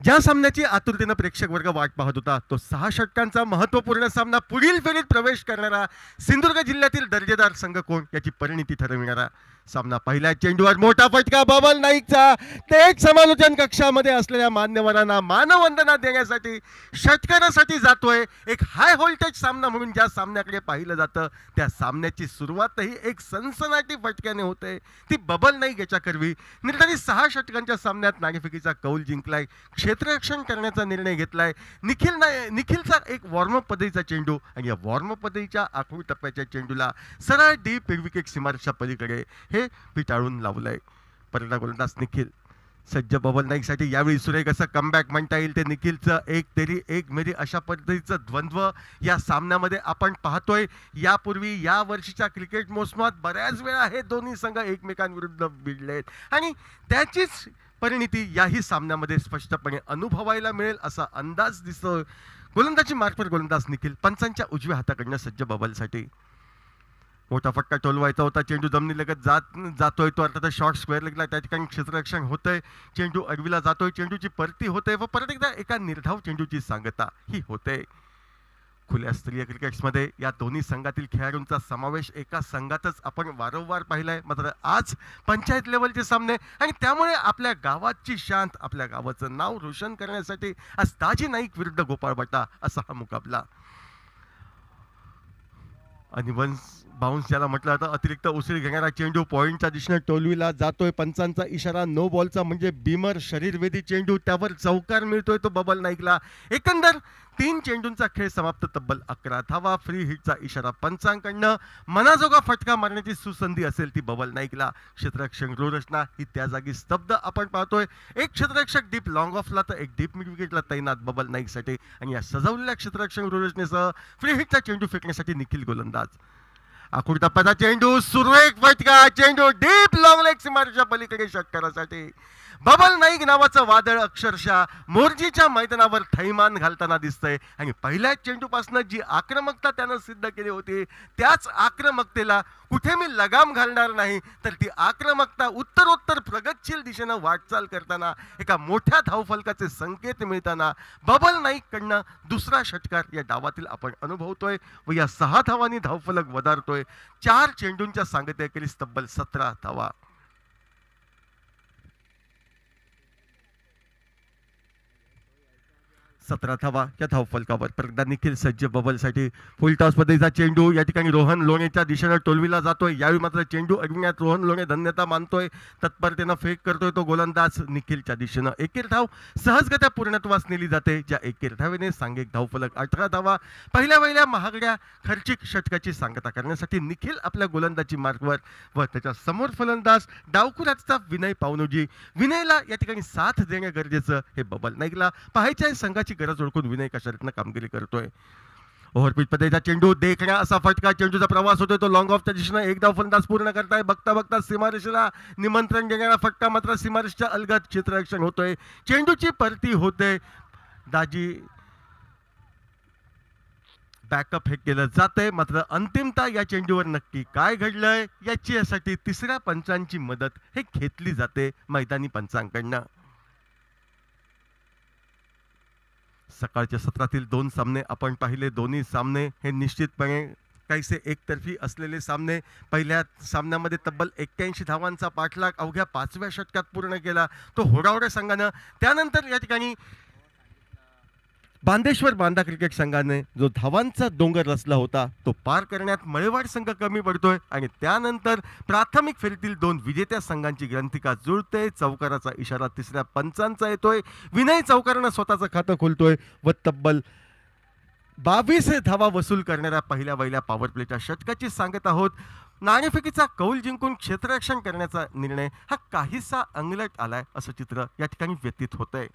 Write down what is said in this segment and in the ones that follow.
ज्या सामन्याची आतुरतेनं प्रेक्षक वर्ग वाट पाहत होता तो 6 षटकांचा महत्त्वपूर्ण सामना पुढील फेरीत प्रवेश करणारा सिंधुदुर्ग जिल्ह्यातील दर्जेदार संघ कोण याची परिणिती ठरविणारा सामना. पहिल्या चेंडूवर मोठा फटका बबल नाईकचा. थेट समालोचन कक्षामध्ये असलेल्या मान्यवरांना मानवंदना देण्यासाठी षटकारासाठी जातोय. एक हाय व्होल्टेज सामना म्हणून ज्या सामन्याकडे पाहिलं जातं त्या सामन्याची सुरुवातही एक सनसनाटी फटक्याने होते. ती बबल नाईक याच्या करवी निर्धारित 6 षटकांच्या सामन्यात नाणेफेकीचा कौल जिंकलाय. क्षेत्ररक्षण करण्याचा निर्णय घेतलाय. निखिलचा एक वॉर्मअप पद्धतीचा चेंडू आणि या वॉर्मअप पद्धतीच्या आखूड टप्प्याच्या चेंडूला सरळ डीप विकेट सीमारेषेच्या पलीकडे हे पिटाळून लावलंय. पहिला गोलंदाज निखिल सज्ज बबल नाईकसाठी यावेळी सुरेख असं कमबॅक म्हणता येईल. ते निखिलचं एक तेरी एक मेरी अशा पद्धतीचं द्वंद्व या सामन्यामध्ये आपण पाहतोय. यापूर्वी या वर्षीच्या क्रिकेट मोसमात बऱ्याच वेळा हे दोन्ही संघ एकमेकांविरुद्ध भिडलेत आणि त्याचीच परिणिती याही सामन्यामध्ये स्पष्टपणे अनुभवायला मिळेल असा अंदाज दिसतोय. गोलंदाजी मार्फत गोलंदाज निखिल पंचांच्या उजव्या हाताकडनं सज्ज बबलसाठी. मोठा फटका टोलवायचा होता. चेंडू जमिनीलगत जातोय. तो अर्थात शॉर्ट स्क्वेअर लेगला त्या ठिकाणी क्षेत्ररक्षण होतंय. चेंडू अडविला जातोय. चेंडूची परती होते व परत एकदा एका निर्धाव चेंडूची सांगता ही होते. खुल्या स्तरीय क्रिकेट्समध्ये या दोन्ही संघातील खेळाडूंचा समावेश एका संघातच आपण वारंवार पाहिलाय. मात्र आज पंचायत लेवलचे सामने आणि त्यामुळे आपल्या गावाची शांत आपल्या गावाचं नाव रोशन करण्यासाठी आज ताजी नाईक विरुद्ध गोपाळ बट्टा असा हा मुकाबला. आणि बाउन्स ज्याला म्हटलं जातं अतिरिक्त उसळी घेणारा चेंडू पॉइंटच्या दिशेने टोलवीला जातोय. पंचांचा इशारा नो बॉलचा म्हणजे बिमर शरीरवेदी चेंडू त्यावर चौकार मिळतोय तो बबल नाईकला. एकंदर 3 चेंडूंचा खेळ समाप्त. तब्बल 11 धावा. फ्री हिटचा इशारा पंचांकडनं. मनाजोगा फटका मारण्याची सुसंधी असेल ती बबल नाईकला. क्षेत्ररक्षक रूरचना ही त्या जागी स्तब्ध आपण पाहतोय. एक क्षेत्ररक्षक डीप लॉंग ऑफला तर एक डीप मिड विकेटला तैनात बबल नाईकसाठी आणि या सजवलेल्या क्षेत्ररक्षक रूरचनेसह फ्री हिटचा चेंडू फेकण्यासाठी निखिल गोलंदाज. आखूड टप्प्याचा चेंडू सुरेख फटका. चेंडू डीप लॉंग लेग सीमारेषेच्या पलीकडे षटकारासाठी. बबल नाईक नावाचं वादळ अक्षरशः मोर्जीच्या मैदानावर थैमान घालताना दिसतंय आणि पहिल्या चेंडूपासून जी आक्रमकता त्यानं सिद्ध केली होती त्याच आक्रमकतेला कुठे मी लगाम घालणार नाही तर ती आक्रमकता उत्तरोत्तर प्रगतशील दिशेनं वाटचाल करताना एका मोठ्या धावफलकाचे संकेत मिळताना बबल नाईककडनं दुसरा षटकार या डावातील आपण अनुभवतोय व या 6 धावांनी धावफलक वधारतोय. 4 चेंडूंच्या सांगतेखेरीज तब्बल 17 धावा. 17 धावा या धावफलकावर. परत निखिल सज्ज बबलसाठी. फुल टॉस पद्धतीचा चेंडू या ठिकाणी रोहन लोणेच्या दिशेनं टोलविला जातोय. यावेळी मात्र चेंडू अडविण्यात रोहन लोणे धन्यता मानतोय. तत्परतेनं फेक करतोय तो गोलंदाज निखिलच्या दिशेनं. एकेर धाव सहजगत्या पूर्णत्वास नेली जाते. ज्या एकेर धावेने सांघिक धावफलक 18 धावा. पहिल्या महागड्या खर्चिक षटकाची सांगता करण्यासाठी निखिल आपल्या गोलंदाजी मार्गवर व त्याच्या समोर फलंदाज डावखुराचा विनय पावनोजी. विनयला या ठिकाणी साथ देणे गरजेचं हे बबल नाईकला पाहायचे आहे. संघाची गरज ओळखून विनय कशा रीतीनं कामगिरी करतोय. ओव्हरपिच पद्धतीचा चेंडू देखण्या असा फटका. चेंडूचा प्रवास होतोय तो लॉंग ऑफच्या दिशेनं. एक धाव फलंदाज पूर्ण करताय. बघता सीमारेषेला निमंत्रण देणारा फटका मात्र सीमारेषेच्या अलगद क्षेत्ररक्षण होतोय. चेंडूची परती होते. दाजी बॅकअप हे केलं जातंय. मात्र अंतिमता या चेंडूवर नक्की काय घडलंय यासाठी तिसऱ्या पंचांची मदत हे घेतली जाते मैदानी पंचांकडनं. सकाळच्या सत्रातील 2 सामने आपण पाहिले. दोन्ही सामने हे निश्चितपणे काहीसे एकतर्फी असलेले सामने. पहिल्या सामन्यामध्ये तब्बल 81 धावांचा पाठलाग अवघ्या 5व्या षटकात पूर्ण केला तो होडावडे संघानं. त्यानंतर या ठिकाणी बांदेश्वर बांदा क्रिकेट संघाने जो धावांचा डोंगर रचला होता तो पार करण्यात मळेवाड संघ कमी पडतोय आणि त्यानंतर प्राथमिक फेरीतील 2 विजेत्या संघांची ग्रंथिका जुळते. चौकाराचा इशारा तिसऱ्या पंचांचा येतोय. विनय चौकारानं स्वतःचं खातं खोलतोय व तब्बल 22 धावा वसूल करणाऱ्या पहिल्या पॉवर प्लेच्या षटकाची सांगत आहोत. नाणेफेकीचा कौल जिंकून क्षेत्ररक्षण करण्याचा निर्णय हा काहीसा अंगलट आलाय असं चित्र या ठिकाणी व्यतीत होतंय.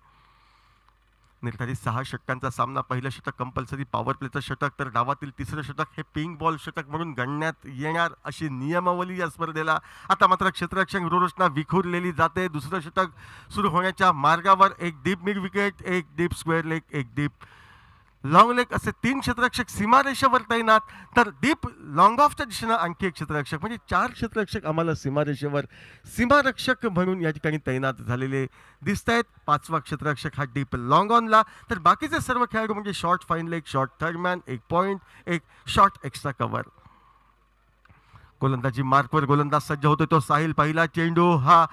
निर्धारित 6 षटकांचा सामना. पहिलं षटक कंपल्सरी पॉवर प्लेचं षटक तर डावातील तिसरं षटक हे पिंक बॉल षटक म्हणून गणण्यात येणार अशी नियमावली या स्पर्धेला. आता मात्र क्षेत्ररक्षक रूरचना विखुरलेली जाते. दुसरं षटक सुरू होण्याच्या मार्गावर. एक डीप मिड विकेट, एक डीप स्क्वेअर लेग, एक डीप लॉंग लेग असे 3 क्षेत्ररक्षक सीमारेषेवर तैनात, तर डीप लॉंग ऑफच्या दिशेनं आणखी एक क्षेत्ररक्षक, म्हणजे 4 क्षेत्ररक्षक आम्हाला सीमारेषेवर सीमारक्षक म्हणून या ठिकाणी तैनात झालेले दिसत आहेत. 5वा क्षेत्ररक्षक हा डीप लॉंग ऑनला, तर बाकीचे सर्व खेळाडू म्हणजे short fine leg, short third man, 1 point, 1 short extra cover. गोलंदाजी मार्कवर गोलंदाज सज्ज होतो तो साहिल. पहिला चेंडू हा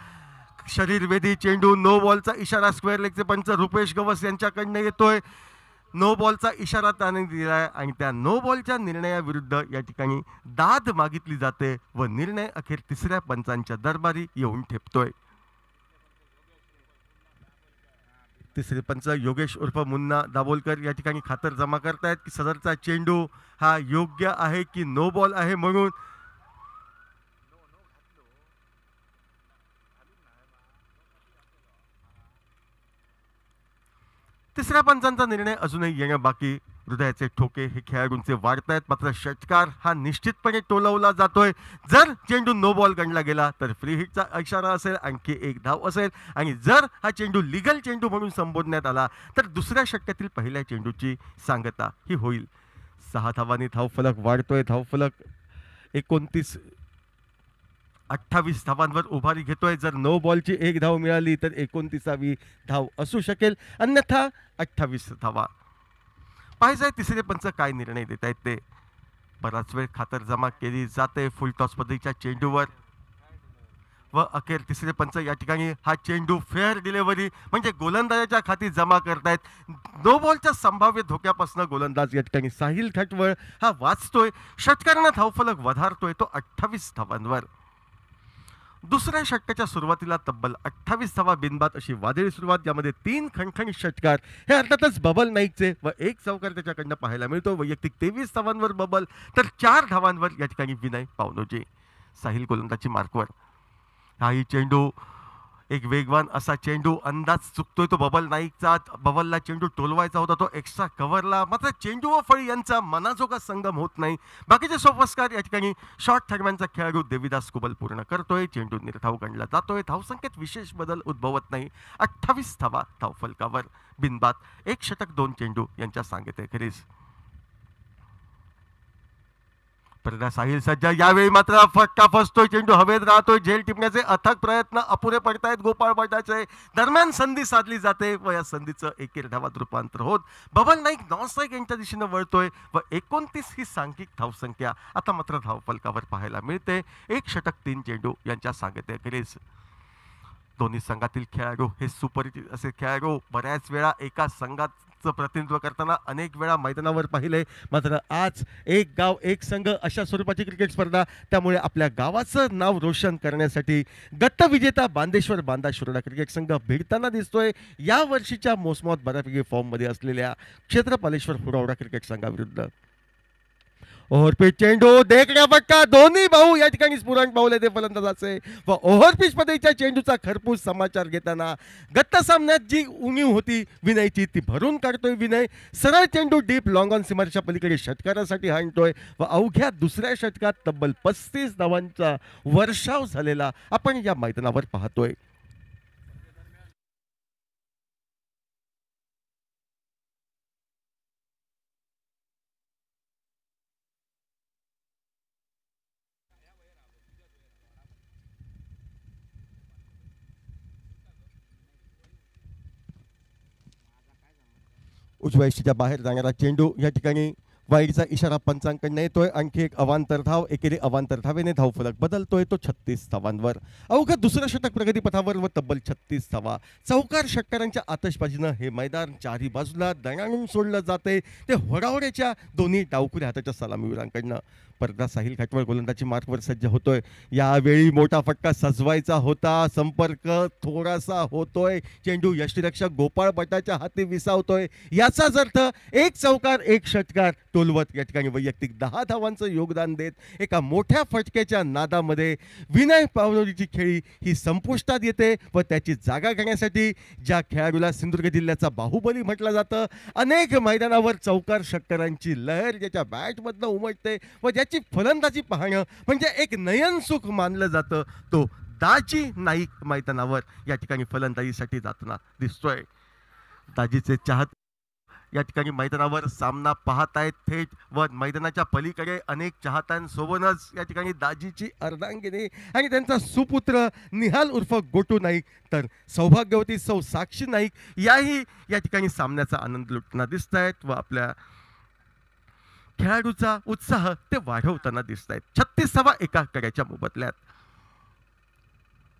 शरीरवेधी चेंडू, नो बॉलचा इशारा स्क्वेअर लेगचे पंच रुपेश गवस यांच्याकडनं येतोय. नो बॉलचा इशारा त्याने दिलाय आणि त्या नो बॉलच्या निर्णयाविरुद्ध या ठिकाणी दाद मागितली जाते व निर्णय अखेर 3ऱ्या पंचांच्या दरबारी येऊन ठेपतोय. 3रे पंच योगेश उर्फ मुन्ना दाभोलकर या ठिकाणी खातर जमा करतायत की सदरचा चेंडू हा योग्य आहे की नो बॉल आहे म्हणून. तिसऱ्या पंचांचा निर्णय अजूनही येणं बाकी. हृदयाचे ठोके हे खेळाडूंचे वाढत आहेत, मात्र षटकार हा निश्चितपणे टोलवला जातोय. जर चेंडू नो बॉल गणला गेला तर फ्री हिटचा इशारा असेल, आणखी 1 धाव असेल, आणि जर हा चेंडू लिगल चेंडू म्हणून संबोधण्यात आला तर दुसऱ्या षटकातील पहिल्या चेंडूची सांगता ही होईल. 6 धावांनी धावफलक वाढतोय. धावफलक 28 धावांवर उभारी घेतोय. जर नो बॉलची 1 धाव मिळाली तर 29वी धाव असू शकेल, अन्यथा 28 धावा. पाहिजे 3रे पंच काय निर्णय देत आहेत ते. बराच वेळ खातर जमा केली जाते फुल टॉस पद्धतीच्या चेंडूवर व अखेर 3रे पंच या ठिकाणी हा चेंडू फेअर डिलिव्हरी म्हणजे गोलंदाजाच्या खाती जमा करतायत. नो बॉलच्या संभाव्य धोक्यापासून गोलंदाज या ठिकाणी साहिल खटवळ हा वाचतोय. षटकारानं धावफलक वधारतोय तो 28 धावांवर. दुसऱ्या षटकाच्या सुरुवातीला तब्बल 28 धावा बिनबाद अशी वादळी सुरुवात, ज्यामध्ये 3 खणखणीत षटकार हे अर्थातच बबल नाईकचे व 1 चौकार त्याच्याकडनं पाहायला मिळतो. वैयक्तिक 23 धावांवर बबल, तर 4 धावांवर या ठिकाणी विनय पावनोजी. साहिल गोलंदाजी मार्कवर. हाही चेंडू एक वेगवान असा चेंडू, अंदाज चुकतोय तो बबल नाईकचा. बबलला चेंडू टोलवायचा होता तो एक्स्ट्रा कव्हरला, मात्र चेंडू व फळी यांचा मनाजोगा संगम होत नाही. बाकीचे सोपस्कार या ठिकाणी शॉर्ट थर्डमॅनचा खेळाडू देविदास कुबल पूर्ण करतोय. चेंडू निर्धाव गणला जातोय. धावसंख्येत विशेष बदल उद्भवत नाही. 28 धावा धावफलकावर बिनबाद. 1 षटक 2 चेंडू यांच्या सांगतेखेरीज. परदा साहिल सज्ज. यावेळी मात्र फटका फसतोय. चेंडू हवेत राहतोय. झेल टिपण्याचे अथक प्रयत्न अपुरे पडतायत गोपाळ भटाचे. दरम्यान संधी साधली जाते व या संधीचं 1 धावात रूपांतर होत बबल नाईक नॉनस्ट्राईक यांच्या दिशेनं वळतोय व 29 ही सांघिक धावसंख्या आता मात्र धावफलकावर पाहायला मिळते. 1 षटक 3 चेंडू यांच्या सांगतेखेरीज. दोन्ही संघातील खेळाडू हे सुपरिचित असे खेळाडू बऱ्याच वेळा एका संघाचं प्रतिनिधित्व करताना अनेक वेळा मैदानावर पाहिले, मात्र आज एक गाव एक संघ अशा स्वरूपाची क्रिकेट स्पर्धा, त्यामुळे आपल्या गावाचं नाव रोशन करण्यासाठी गतविजेता बांदेश्वर बांदा शुरडा क्रिकेट संघ भिडताना दिसतोय. या वर्षीच्या मोसमात बऱ्यापैकी फॉर्ममध्ये असलेल्या क्षेत्रपालेश्वर हुरावडा क्रिकेट संघाविरुद्ध. ओव्हरपिच चेंडू, देखण्या फटका, दोन्ही भाऊ या ठिकाणी स्फुरण पावले ते फलंदाजाचे व ओव्हरपिच पद्धतीच्या चेंडूचा खरपूस समाचार घेताना गत सामन्यात जी उणीव होती विनयची ती भरून काढतोय विनय. सरळ चेंडू डीप लॉंग ऑन सीमारेषा पलीकडे षटकारासाठी हाणतोय व अवघ्या दुसऱ्या षटकात तब्बल 35 धावांचा वर्षाव झालेला आपण या मैदानावर पाहतोय. उजव्या यष्टीच्या बाहेर जाणारा चेंडू या ठिकाणी वाईडचा इशारा पंचांकडनं येतोय. आणखी एक अवांतर धाव. एकेरी अवांतर धावेने धावफलक बदलतोय तो 36 धावांवर. अवघं दुसरं षटक प्रगतीपथावर व तब्बल 36 धावा. चौकार षटकारांच्या आतषबाजीनं हे मैदान चारही बाजूला दणाणून सोडलं जाते ते होडावड्याच्या दोन्ही डावखुऱ्या हाताच्या सलामीवीरांकडनं. परदा साहिल खटवळ गोलंदाजी मार्कवर सज्ज होतोय. यावेळी मोठा फटका सजवायचा होता. संपर्क थोडासा होतोय. चेंडू यष्टीरक्षक गोपाळ भटाच्या हाती विसावतोय. याचाच अर्थ 1 चौकार 1 षटकार टोलवत या ठिकाणी वैयक्तिक 10 धावांचं योगदान देत एका मोठ्या फटक्याच्या नादामध्ये विनय पावनोलीची खेळी ही संपुष्टात येते व त्याची जागा घेण्यासाठी ज्या खेळाडूला सिंधुदुर्ग जिल्ह्याचा बाहुबली म्हटलं जातं, अनेक मैदानावर चौकार षटकारांची लहर ज्याच्या बॅटमधनं उमटते व ज्याची फलंदाजी पाहणं म्हणजे एक नयनसुख मानलं जातं, तो दाजी नाईक मैदानावर या ठिकाणी फलंदाजीसाठी जाताना दिसतोय. दाजीचे चाहते या ठिकाणी मैदानावर सामना पाहत आहेत थेट व मैदानाच्या पलीकडे अनेक चाहत्यांसोबतच या ठिकाणी दाजीची अर्धांगिनी आणि त्यांचा सुपुत्र निहाल उर्फ गोटू नाईक तर सौभाग्यवती सौ साक्षी नाईक याही या ठिकाणी सामन्याचा आनंद लुटताना दिसत आहेत व आपल्या खेळाडूचा उत्साह ते वाढवताना दिसत आहेत. 36वा एका कड्याच्या मोबदल्यात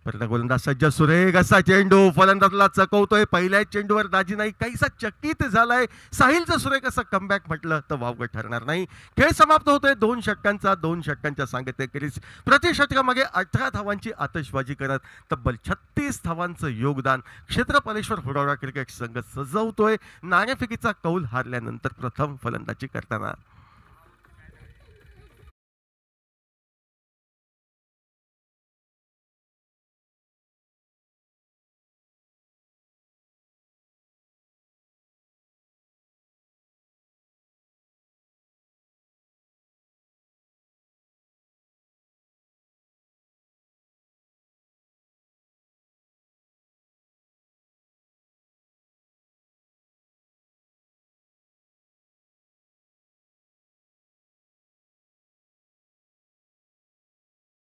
परत गोलंदाज सज्ज सुरेख असा चेंडू फलंदाजला चकवतोय. पहिल्या चेंडूवर दाजी नाईक काहीसा चकित झालाय. साहिलचं सुरेख असं कमबॅक म्हटलं तर वावगं ठरणार नाही. खेळ समाप्त होतोय 2 षटकांच्या सांगतेखेरीज प्रति षटकामागे 18 धावांची आतषबाजी करत तब्बल 36 धावांचं योगदान क्षेत्रपालेश्वर हुडाळा क्रिकेट संघ सजवतोय. नाणेफेकीचा कौल हारल्यानंतर प्रथम फलंदाजी करताना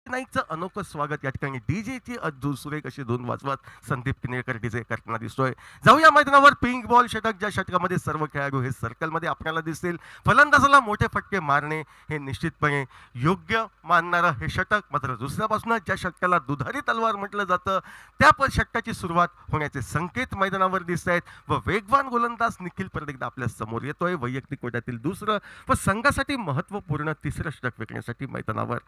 नाईकचं अनोखं स्वागत या ठिकाणी डीजेची सुरेख अशी धून वाजवत संदीप किनेकर डीजे करताना दिसतोय. जाऊया मैदानावर पिंक बॉल षटक ज्या षटकामध्ये सर्व खेळाडू हे सर्कलमध्ये आपल्याला दिसतील. फलंदाजाला मोठे फटके मारणे हे निश्चितपणे योग्य मानणारं हे षटक. मात्र दुसऱ्यापासून ज्या षटकाला दुधारी तलवार म्हटलं जातं त्या षटकाची सुरुवात होण्याचे संकेत मैदानावर दिसत आहेत व वेगवान गोलंदाज निखिल परत एकदा आपल्या समोर येतोय. वैयक्तिक कोट्यातील दुसरं व संघासाठी महत्त्वपूर्ण तिसरं षटक फेकण्यासाठी मैदानावर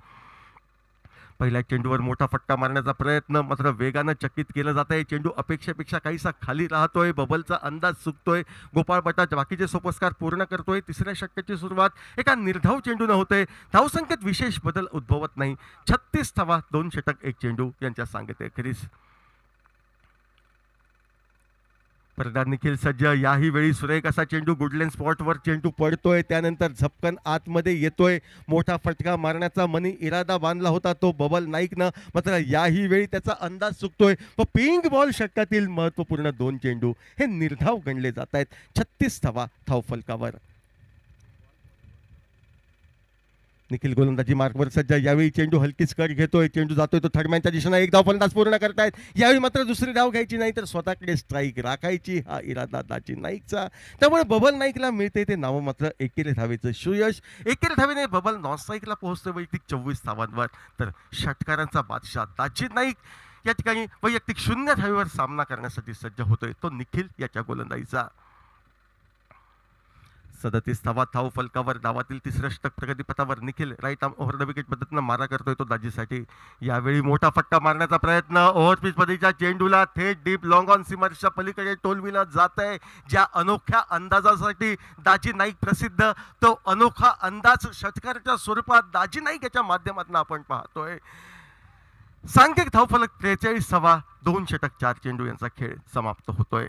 पहिल्या चेंडूवर मोठा फटका मारण्याचा प्रयत्न मात्र वेगानं चकित केलं जात आहे. चेंडू अपेक्षेपेक्षा काहीसा खाली राहतोय. बबलचा अंदाज चुकतोय. गोपाळ बटाच बाकीचे सोपस्कार पूर्ण करतोय. तिसऱ्या षटकाची सुरुवात एका निर्धाव चेंडून होते. धावसंख्येत विशेष बदल उद्भवत नाही. 36 धावा 2 षटक 1 चेंडू यांच्या सांगतेखेरीज परदार निखिल सज्ज. याही वेळी सुरेख असा चेंडू गुडलेन स्पॉटवर चेंडू पडतोय. त्यानंतर झपकन आतमध्ये येतोय. मोठा फटका मारण्याचा मनी इरादा बांधला होता तो बबल नाईकनं मात्र याही वेळी त्याचा अंदाज चुकतोय व पिंक बॉल षटकातील महत्त्वपूर्ण 2 चेंडू हे निर्धाव गणले जात आहेत. 36 धावा धावफलकावर. निखिल गोलंदाजी मार्कवर सज्ज. यावेळी चेंडू हलकीच कट घेतोय. चेंडू जातोय तो थर्डमॅनच्या दिशेने. एक धाव फलंदाज पूर्ण करतायत. यावेळी मात्र दुसरी धाव घ्यायची नाही तर स्वतःकडे स्ट्राईक राखायची हा इरादा दाजी नाईकचा. त्यामुळे बबल नाईकला मिळते ते नाव मात्र एकेरी धावेचं सुयश. एकेरी धावेने बबल नॉन स्ट्राईकला पोहोचतोय वैयक्तिक 24 धावांवर. तर षटकारांचा बादशाह दाजी नाईक या ठिकाणी वैयक्तिक 0 धावेवर सामना करण्यासाठी सज्ज होतोय तो निखिल याच्या गोलंदाजीचा. 37 धावा धाव फलकावर. डावातील तिसरं षटक प्रगतीपथावर. Nikhil right arm over the wicket पद्धतीनं मारा करतोय तो दाजीसाठी. यावेळी मोठा फटका मारण्याचा प्रयत्न. ओव्हरपिच पद्धतीच्या चेंडूला थेट डीप लॉंग ऑन सीमरच्या पलीकडे टोलविला जात आहे. ज्या अनोख्या अंदाजासाठी दाजी नाईक प्रसिद्ध तो अनोखा अंदाज षटकाराच्या स्वरूपात दाजी नाईक याच्या माध्यमातून आपण पाहतोय. सांघिक धावफलक 43 धावा 2 षटक 4 चेंडू यांचा खेळ समाप्त होतोय.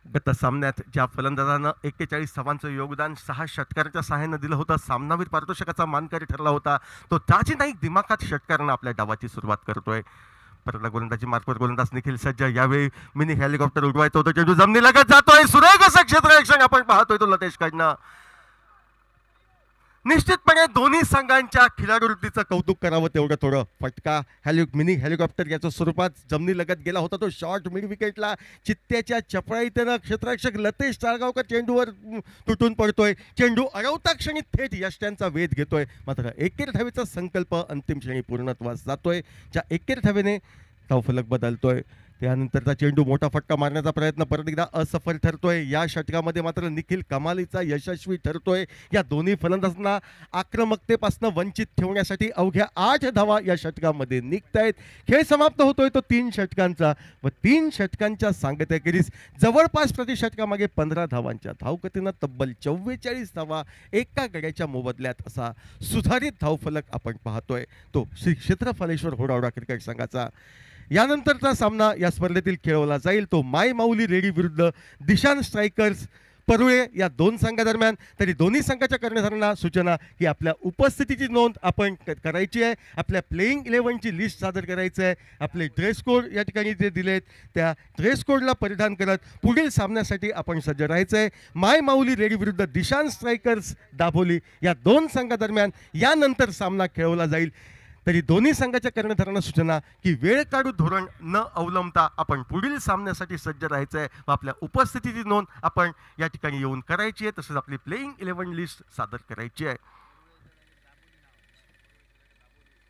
गत सामन्यात ज्या फलंदाजानं 41 धावांचं योगदान 6 षटकाराच्या सहाय्यानं दिलं होतं सामनावीर पारितोषिकाचा मानकरी ठरला होता तो दाजी नाईक दिमाखात षटकारानं आपल्या डावाची सुरुवात करतोय. परत गोलंदाजी मार्कवर गोलंदाज निखिल सज्ज. यावेळी मिनी हेलिकॉप्टर उडवायचा होता. चेंडू जमिनी लगत जातोय. सुरेख असं क्षेत्ररक्षण आपण पाहतोय तो लतेशकडनं. निश्चितपणे दोन्ही संघांच्या खिलाडूवृत्तीचं कौतुक करावं तेवढं थोडं. फटका मिनी हेलिकॉप्टर याच्या स्वरूपात जमिनी लगत गेला होता तो शॉर्ट मिड विकेटला. चित्त्याच्या चपळाईतेनं क्षेत्ररक्षक लतेश चाळगावकर चेंडूवर तुटून पडतोय. चेंडू अडवता क्षणी थेट यष्ट्यांचा वेध घेतोय. मात्र एकेरी धावेचा संकल्प अंतिम श्रेणी पूर्णत्वास जातोय. ज्या एकेरी धावेने धावफलक बदलतोय. त्यानंतरचा चेंडू मोठा फटका मारण्याचा प्रयत्न परत एकदा असफल ठरतोय. या षटकामध्ये मात्र निखिल कमालीचा यशस्वी ठरतोय. या दोन्ही फलंदाजांना आक्रमकतेपासून वंचित ठेवण्यासाठी अवघ्या 8 धावा या षटकामध्ये निघतायत. खेळ समाप्त होतोय तो 3 षटकांचा व 3 षटकांच्या सांगतेखेरीज जवळपास प्रति षटकामागे 15 धावांच्या धावगतीनं तब्बल 44 धावा एका गड्याच्या मोबदल्यात असा सुधारित धावफलक आपण पाहतोय तो श्री क्षेत्रफलेश्वर होडावडा क्रिकेट संघाचा. यानंतरचा सामना या स्पर्धेतील खेळवला जाईल तो माय माऊली रेडी विरुद्ध दिशान स्ट्रायकर्स परुळे या दोन संघादरम्यान. तरी दोन्ही संघाच्या कर्णधारांना सूचना की आपल्या उपस्थितीची नोंद आपण करायची आहे. आपल्या प्लेइंग 11ची लिस्ट सादर करायचं आहे. आपले ड्रेस कोड या ठिकाणी जे दिलेत त्या ड्रेस कोडला परिधान करत पुढील सामन्यासाठी आपण सज्ज राहायचं आहे. माय माऊली रेडी विरुद्ध दिशान स्ट्रायकर्स दाभोली या दोन संघादरम्यान यानंतर सामना खेळवला जाईल. तरी दोन्ही संघाच्या कर्णधारांना सूचना की वेळ काढू धोरण न अवलंबता आपण पुढील सामन्यासाठी सज्ज राहायचं आहे व आपल्या उपस्थितीची नोंद आपण या ठिकाणी येऊन करायची आहे. तसंच आपली प्लेइंग 11 लिस्ट सादर करायची आहे.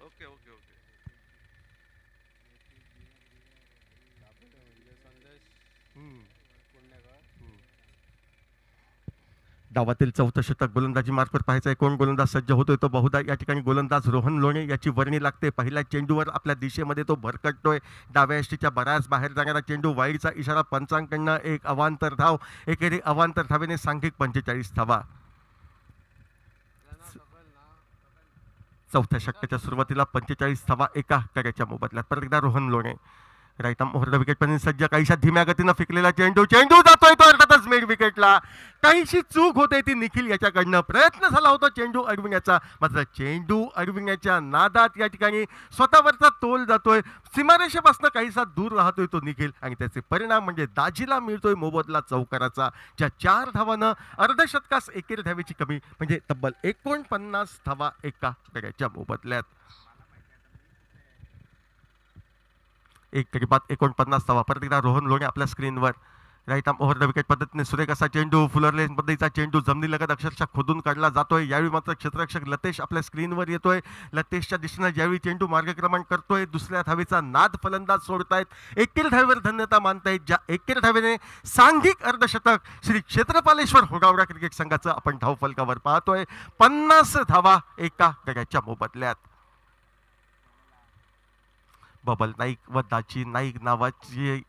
Okay okay okay. डावातील चौथं षटक गोलंदाजी मार्फत पाहायचं आहे. कोण गोलंदाज सज्ज होतोय तो बहुधा या ठिकाणी गोलंदाज रोहन लोणे याची वर्णी लागते. पहिल्या चेंडूवर आपल्या दिशेमध्ये तो भरकटतोय. डाव्या यष्टीच्या बऱ्याच बाहेर जाणारा चेंडू वाईडचा इशारा पंचांकडनं एक अवांतर धाव. एकेरी अवांतर धावेने सांघिक 45 धावा. चौथ्या षटकाच्या सुरुवातीला 45 धावा एका गड्याच्या मोबदल्यात. परत एकदा Rohan Lone right arm over the wicket पण सज्ज. काहीशा धीम्या गतीनं फेकलेला चेंडू जातोय तो अर्थातच मिड विकेटला. काहीशी चूक होते ती निखिल याच्याकडनं. प्रयत्न झाला होता चेंडू अडविण्याचा मात्र चेंडू अडविण्याच्या नादात या ठिकाणी स्वतःवरचा तोल जातोय. सीमारेषेपासून काहीसा दूर राहतोय तो निखिल आणि त्याचे परिणाम म्हणजे दाजीला मिळतोय मोबदला चौकाराचा. ज्या 4 धावानं अर्धशतकास एकेरी धावेची कमी म्हणजे तब्बल 49 धावा एका गड्याच्या मोबदल्यात. एक तरी बाद 49 धावा. परत एकदा रोहन लोणे आपल्या स्क्रीनवर right arm over the wicket पद्धतीने सुरेख असा चेंडू फुलर लेन पद्धतीचा चेंडू जमिनीलगत अक्षरशः खोदून काढला जातोय. यावेळी मात्र क्षेत्ररक्षक लतेश आपल्या स्क्रीनवर येतोय. लतेशच्या दिशेनं ज्यावेळी चेंडू मार्गक्रमण करतोय दुसऱ्या धावेचा नाद फलंदाज सोडतायत. एकेरी धावेवर धन्यता मानतायत. ज्या एकेरी धावेने सांघिक अर्धशतक श्री क्षेत्रपालेश्वर होडावडा क्रिकेट संघाचं आपण धावफलकावर पाहतोय. 50 धावा एका गड्याच्या मोबदल्यात. बबल नाईक व दाची नाईक नावाची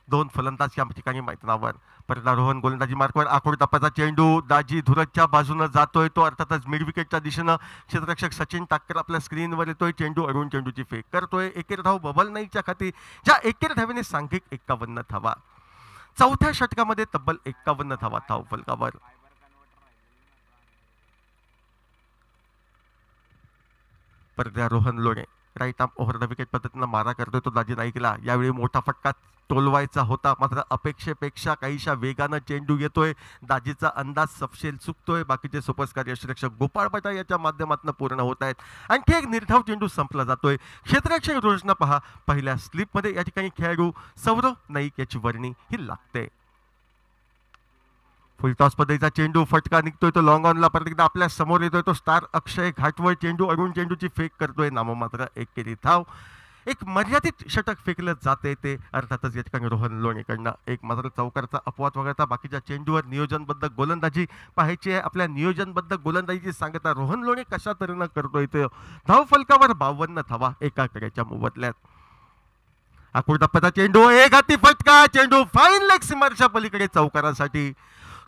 दोन फलंदाज या ठिकाणी मैदानावर. परत रोहन गोलंदाजी मार्कवर आखोड टप्प्याचा चेंडू दाजी धुरतच्या बाजूनं जातोय तो अर्थातच मिड विकेटच्या दिशेनं. क्षेत्ररक्षक सचिन टाकर आपल्या स्क्रीनवर येतोय. चेंडू अडवून चेंडूची फेक करतोय. एकेरी धाव बबल नाईकच्या खाती. ज्या एकेरी धावेने सांघिक 51 धावा. चौथ्या षटकामध्ये तब्बल 51 धावा धावफलकावर. परत Rohan Lone right arm over the wicket पद्धतीनं मारा करतोय तो दाजी नाईकला. यावेळी मोठा फटका टोलवायचा होता मात्र अपेक्षेपेक्षा काहीशा वेगानं चेंडू येतोय. दाजीचा अंदाज सपशेल चुकतोय. बाकीचे सुपरस्टार यष्टीरक्षक गोपाळ बटा याच्या माध्यमातून पूर्ण होत आहेत. आणखी एक निर्धाव चेंडू संपला जातोय. क्षेत्ररक्षक योजना पहा पहिल्या स्लिपमध्ये या ठिकाणी खेळाडू सौरव नाईक याची वर्णी ही लागते. फुलटॉस पद्धतीचा चेंडू फटका निघतोय तो लॉंग ऑनला. परत एकदा आपल्या समोर येतोय तो स्टार अक्षय घाटवर. चेंडू अडवून चेंडूची फेक करतोय. नाममात्र एकेरी धाव. एक मर्यादित षटक फेकलं जाते ते अर्थातच या ठिकाणी रोहन लोणेकडनं. एक मात्र चौकारचा अपवाद वगळता बाकीच्या चेंडूवर नियोजनबद्ध गोलंदाजी पाहायची आहे. आपल्या नियोजनबद्ध गोलंदाजीची सांगता रोहन लोणे कशा तऱ्हेनं करतोय ते. धावफलकावर 52 धावा एका गड्याच्या मोबदल्यात. आखूड टप्प्याचा चेंडू एक हाती फटका. चेंडू फाईन लेग सीमारेच्या पलीकडे चौकारासाठी.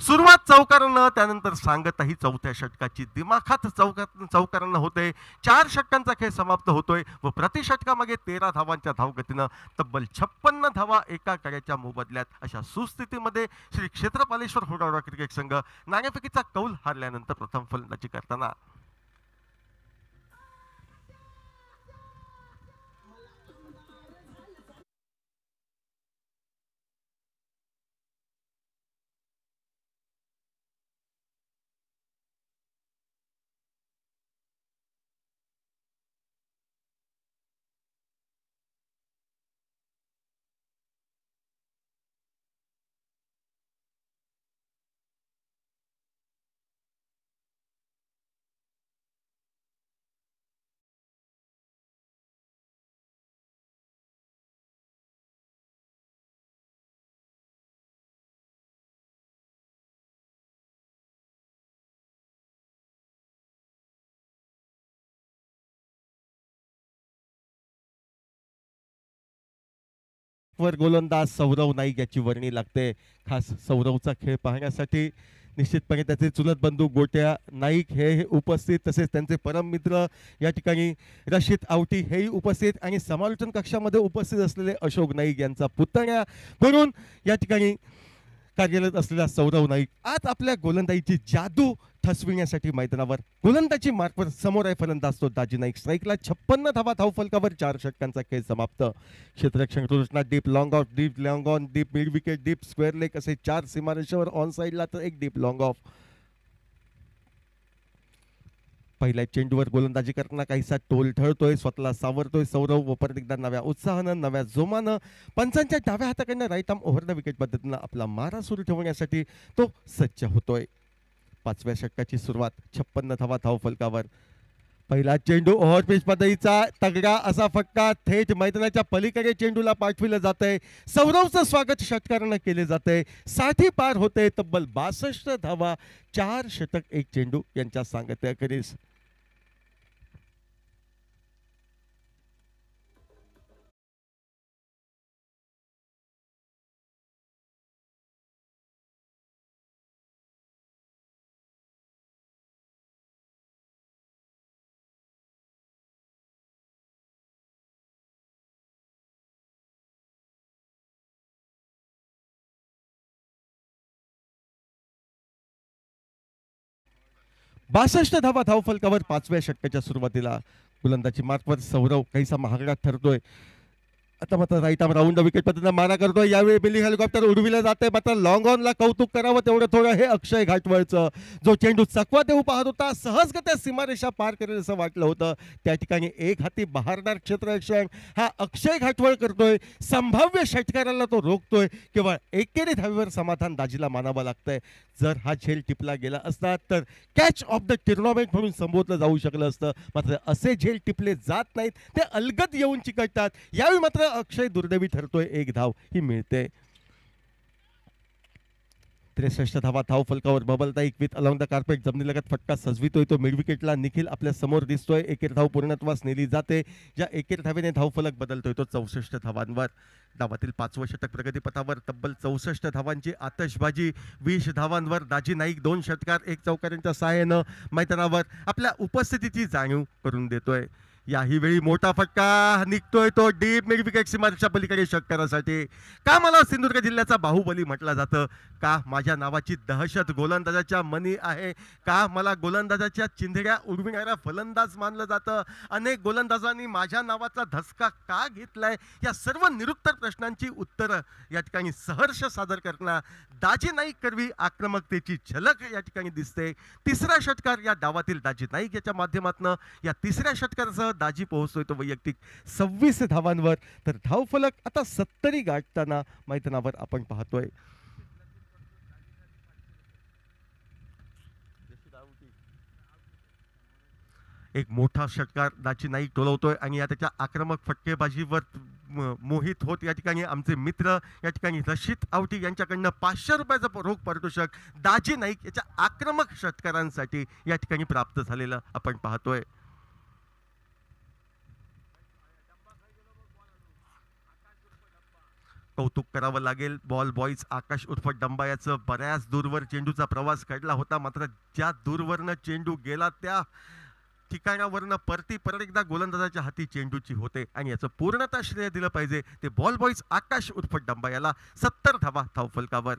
सुरुवात चौकारानं त्यानंतर सांगताही चौथ्या षटकाची दिमाखात चौकारानं होते. 4 षटकांचा खेळ समाप्त होतोय व प्रति षटकामागे 13 धावांच्या धावगतीनं तब्बल 56 धावा एका गड्याच्या मोबदल्यात. अशा सुस्थितीमध्ये श्री क्षेत्रपालेश्वर होडावडा क्रिकेट संघ नाणेफेकीचा कौल हारल्यानंतर प्रथम फलंदाजी करताना मार्कवर गोलंदाज सौरव नाईक याची वर्णी लागते. खास सौरवचा खेळ पाहण्यासाठी निश्चितपणे त्याचे चुलत बंधू गोट्या नाईक हे उपस्थित, तसेच त्यांचे परम मित्र या ठिकाणी रशीद आवटी हेही उपस्थित आणि समालोचन कक्षामध्ये उपस्थित असलेले अशोक नाईक यांचा पुतण्या म्हणून या ठिकाणी कार्यरत असलेला सौरव नाईक आज आपल्या गोलंदाजीची जादू ठसविण्यासाठी मैदानावर. गोलंदाजी मार्कवर समोर आहे फलंदाज तो दाजी नाईक. स्ट्राईकला 56 धावा धावफलकावर 4 षटकांचा खेळ समाप्त. क्षेत्ररक्षण रचना deep long off, deep long on, deep mid wicket, deep square leg असे 4 सीमारेषेवर ऑन साईडला तर एक डीप लॉंग ऑफ. पहिल्या चेंडूवर गोलंदाजी करताना काहीसा टोल ठळतोय, स्वतःला सावरतोय सौरव व परत एकदा नव्या उत्साहानं नव्या जोमानं पंचांच्या डाव्या हाताकडनं right arm over the wicket पद्धतीनं आपला मारा सुरू ठेवण्यासाठी तो सज्ज होतोय. 5व्या षटकाची सुरुवात 56 धावा धावफलकावर. पहिला चेंडू ओव्हरपिच पद्धतीचा तगडा असा फटका थेट मैदानाच्या पलीकडे चेंडूला पाठविलं जातंय. सौरवचं स्वागत षटकारानं केले जातंय. 60 पार होते. तब्बल 62 धावा, 4 षटक 1 चेंडू यांच्या सांगत्याखेरीज. बासष्ट धावा धावफलकावर 5व्या षटकाच्या सुरुवातीला गोलंदाजी मार्कवर सौरव काहीसा महागडा ठरतोय. आता मात्र राईट आर्म राऊंड विकेट पद्धतीने मारा करतोय. यावेळी बिली हेलिकॉप्टर उडविलं जाते. मात्र लॉंग ऑनला कौतुक करावं तेवढं थोडं हे अक्षय घाटवळचं, जो चेंडू चकवा देऊ पाहत होता, सहजगत्या सीमारेषा पार करेल असं वाटलं होतं. त्या ठिकाणी एक हाती बहारदार क्षेत्ररक्षण हा अक्षय घाटवळ करतोय. संभाव्य षटकाराला तो रोखतोय. केवळ एकेरी धावेवर समाधान दाजीला मानावं लागतंय. जर हा झेल टिपला गेला असता तर कॅच ऑफ द टुर्नामेंट म्हणून संबोधलं जाऊ शकलं असतं. मात्र असे झेल टिपले जात नाहीत, ते अलगद येऊन चिकटतात. यावेळी मात्र अक्षय दुर्दैवी ठरतोय. 1 धाव ही मिळते. 63 धावा धावफलकावर Babal Naik with along the carpet जमिनीलगत फटका सजवितोय. तो मिड विकेटला निखिल आपल्या समोर दिसतोय. एकेर धाव पूर्णत्वास नेली जाते. ज्या एकेर धावेने धावफलक बदलतोय तो 64 धावांवर. डावातील 5वं षटक प्रगतीपथावर. तब्बल 64 धावांची आतषबाजी. 20 धावांवर दाजी नाईक 2 षटकार 1 चौकारांच्या सहाय्यानं मैदानावर आपल्या उपस्थितीची जाणीव करून देतोय. याही वेळी मोठा फटका निघतोय तो डीप मिड विकेट सीमारेषा पलीकडे षटकारासाठी. का मला सिंधुदुर्ग जिल्ह्याचा बाहुबली म्हटलं जातं? का माझ्या नावाची दहशत गोलंदाजाच्या मनी आहे? का मला गोलंदाजाच्या चिंधड्या उडविणारा फलंदाज मानलं जातं? अनेक गोलंदाजांनी माझ्या नावाचा धसका का घेतलाय? या सर्व निरुत्तर प्रश्नांची उत्तरं या ठिकाणी सहर्ष सादर करताना दाजी नाईक करवी आक्रमकतेची झलक या ठिकाणी दिसते. 3रा षटकार या डावातील दाजी नाईक याच्या माध्यमातून या 3ऱ्या षटकारासह दाजी पोहोचतोय तो वैयक्तिक 26 धावांवर. तर धावफलक आता 70 गाठताना मैदानावर आपण पाहतोय. एक मोठा षटकार दाजी नाईक टोलवतोय आणि या त्याच्या आक्रमक फटकेबाजीवर मोहित होत या ठिकाणी आमचे मित्र या ठिकाणी रशीद आवटी यांच्याकडनं 500 रुपयाचं रोख पारितोषिक दाजी नाईक याच्या आक्रमक षटकारांसाठी या ठिकाणी प्राप्त झालेलं आपण पाहतोय. कौतुक करावं लागेल बॉल बॉईज आकाश उर्फ डंबा याचं. बऱ्याच दूरवर चेंडूचा प्रवास घडला होता. मात्र ज्या दूरवरनं चेंडू गेला त्या ठिकाणावरनं परत एकदा गोलंदाजाच्या हाती चेंडूची होते आणि याचं पूर्णतः श्रेय दिलं पाहिजे ते बॉल बॉईज आकाश उर्फ डंबा याला. 70 धावा धावफलकावर.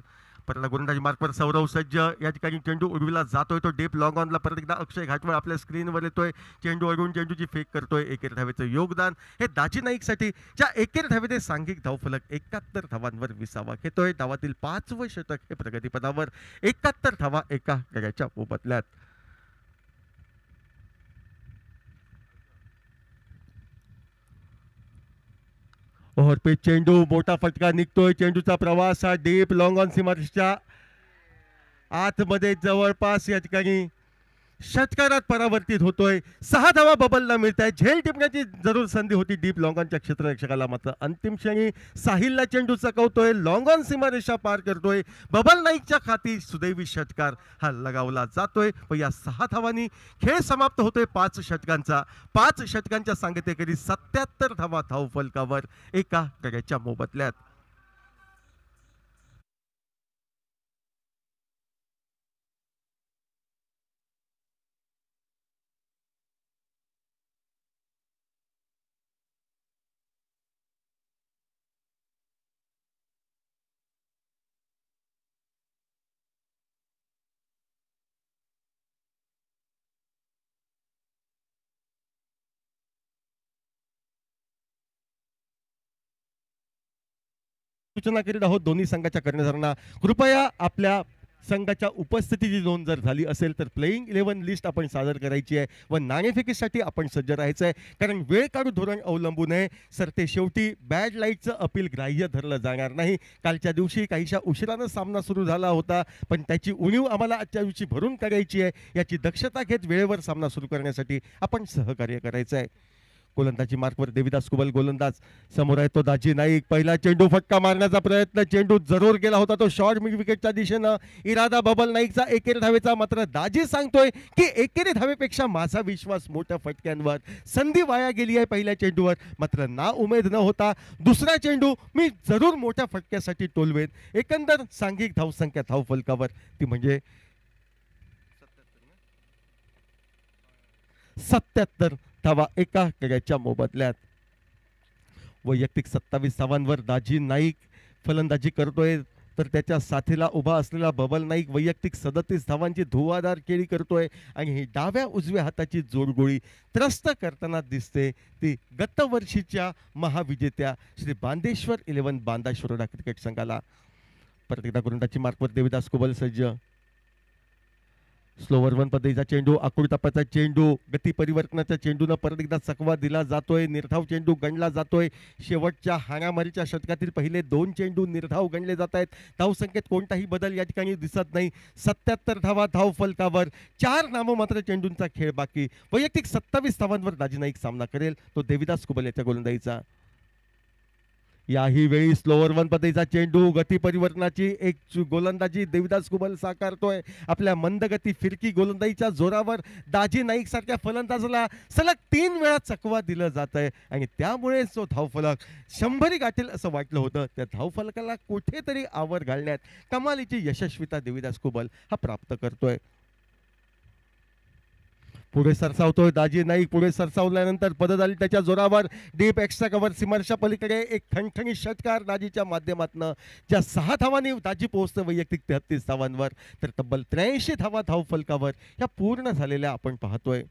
परत गोलंदाजी मार्कवर सौरव सज्ज. या ठिकाणी चेंडू उडविला जातोय तो डीप लॉंग ऑनला. परत एकदा अक्षय घाटवळ आपल्या स्क्रीनवर येतोय. चेंडू अडवून चेंडूची फेक करतोय. एकेर धावेचं योगदान हे दाजी नाईकसाठी, ज्या एकेर धावेने सांघिक धावफलक 71 धावांवर विसावा घेतोय. डावातील 5वं षटक हे प्रगतीपथावर. 71 धावा एका गड्याच्या मोबदल्यात. ओव्हरपिच चेंडू, मोठा फटका निघतोय. चेंडूचा प्रवास हा डीप लॉंग ऑन सीमारेषेच्या आतमध्ये जवळपास या ठिकाणी षटकारात परावर्तित होतोय. 6 धावा बबलला मिळत आहे. झेल टिपण्याची जरूर संधी होती डीप लॉंग ऑनच्या क्षेत्ररक्षकाला. मात्र अंतिम क्षणी साहिलला चेंडू चकवतोय. लॉंग ऑन सीमारेषा पार करतोय. बबल नाईकच्या खाती सुदैवी षटकार हा लगावला जातोय व या 6 धावांनी खेळ समाप्त होतोय 5 षटकांचा. 5 षटकांच्या सांगतेकरी 77 धावा धावफलकावर एका गड्याच्या मोबदल्यात. सूचना करीत आहोत दोन्ही संघाच्या कर्णधारांना, कृपया आपल्या संघाच्या उपस्थितीची नोंद जर झाली असेल तर प्लेइंग 11 लिस्ट आपण सादर करायची आहे व नाणेफेकीसाठी आपण सज्ज राहायचं आहे, कारण वेळ काढू धोरण अवलंबून आहे. सर ते शेवटी बॅड लाईटचं अपील ग्राह्य धरलं जाणार नाही. कालच्या दिवशी काहीशा उशिरानं सामना सुरू झाला होता, पण त्याची उणीव आम्हाला आजच्या दिवशी भरून काढायची आहे. याची दक्षता घेत वेळेवर सामना सुरू करण्यासाठी आपण सहकार्य करायचं आहे. गोलंदाजी मार्कवर देविदास कुबल गोलंदाज, समोर आहे तो दाजी नाईक. पहिला चेंडू फटका मारण्याचा प्रयत्न, चेंडू जरूर गेला होता तो शॉर्ट मिड विकेटच्या दिशेनं. इरादा बबल नाईकचा एकेरी धावेचा, मात्र दाजी सांगतोय की एकेरी धावेपेक्षा माझा विश्वास मोठ्या फटक्यांवर. संधी वाया गेली आहे पहिल्या चेंडूवर, मात्र ना उमेद न होता दुसरा चेंडू मी जरूर मोठ्या फटक्यासाठी टोलवेन. एकंदर सांघिक धावसंख्या धावफलकावर ती म्हणजे 77 धावा एका खेळाच्या मोबदल्यात. वैयक्तिक 27 धावांवर दाजी नाईक फलंदाजी करतोय, तर त्याच्या साथीला उभा असलेला बबल नाईक वैयक्तिक 37 धावांची धुवाधार खेळी करतोय आणि ही डाव्या उजव्या हाताची जोडगोळी त्रस्त करताना दिसते ती गतवर्षीच्या महाविजेत्या श्री बांदेश्वर 11 बांदा शिरोडा क्रिकेट संघाला. परत एकदा गोलंदाजी मार्कवर देविदास कुबल सज्ज. स्लोवर वन पद्धतीचा चेंडू, आकृती टप्प्याचा चेंडू, गती परिवर्तनाच्या चेंडूनं परत एकदा चकवा दिला जातोय. निर्धाव चेंडू गणला जातोय. शेवटच्या हाणामारीच्या षटकातील पहिले 2 चेंडू निर्धाव गणले जात आहेत. धावसंख्येत कोणताही बदल या ठिकाणी दिसत नाही. 77 धावा धाव फलकावर, 4 नाममात्र चेंडूंचा खेळ बाकी. वैयक्तिक 27 धावांवर दाजी नाईक सामना करेल, तो देविदास कुबल याच्या गोलंदाजीचा. याही वेळी स्लोवर वन पद्धतीचा चेंडू, गती परिवर्तनाची एक गोलंदाजी देविदास कुबल साकारतोय. आपल्या मंदगती फिरकी गोलंदाजीच्या जोरावर दाजी नाईक सारख्या फलंदाजाला सलग 3 वेळा चकवा दिलं जात आहे आणि त्यामुळे जो धावफलक 100 गाठेल असं वाटलं होतं, त्या धावफलकाला कुठेतरी आवर घालण्यात कमालीची यशस्वीता देविदास कुबल हा प्राप्त करतोय. पुढे सरसावतोय दाजी नाईक. पुढे सरसावल्यानंतर पदधारी त्याच्या जोरावर डीप एक्स्ट्रा कव्हर सीमारेषा पलीकडे एक ठणठणीत षटकार दाजीच्या माध्यमातून, ज्या 6 धावांनी दाजी पोहोचतं वैयक्तिक 33 धावांवर, तर तब्बल 83 धावा धाव फलकावर ह्या पूर्ण झालेल्या आपण पाहतोय.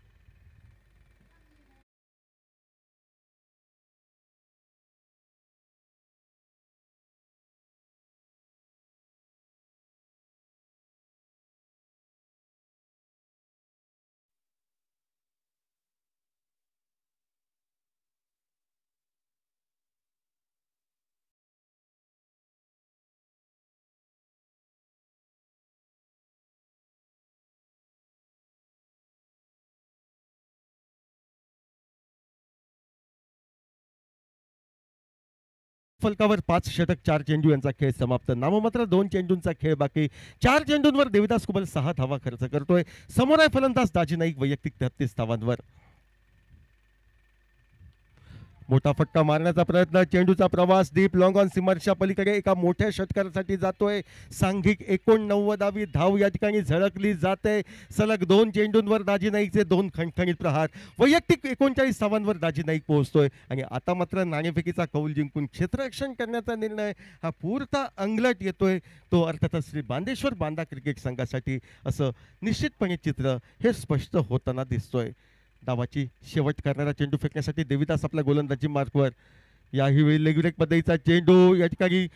फलकावर 5 षटक 4 चेंडू यांचा खेळ समाप्त. नाममात्र 2 चेंडूंचा खेळ बाकी. 4 चेंडूंवर देविदास कुबल 6 धावा खर्च करतोय. समोर आहे फलंदाज दाजी नाईक वैयक्तिक 33 धावांवर. मोठा फटका मारण्याचा प्रयत्न, चेंडूचा प्रवास डीप लॉंग ऑन सीमारेषा पलीकडे एका मोठ्या षटकारासाठी जातोय. सांघिक 89वी धाव या ठिकाणी झळकली जाते. सलग 2 चेंडूंवर दाजी नाईकचे 2 खणखणीत प्रहार. वैयक्तिक 39 धावांवर दाजी नाईक पोहोचतोय आणि आता मात्र नाणेफेकीचा कौल जिंकून क्षेत्ररक्षण करण्याचा निर्णय हा पुरता अंगलट येतोय. तो अर्थातच श्री बांदेश्वर बांदा क्रिकेट संघासाठी असं निश्चितपणे चित्र हे स्पष्ट होताना दिसतोय. डावाची शेवट करणारा चेंडू फेकण्यासाठी देविदास आपल्या गोलंदाजी मार्कवर. याही वेळी लेग ब्रेक पद्धतीचा चेंडू या ठिकाणी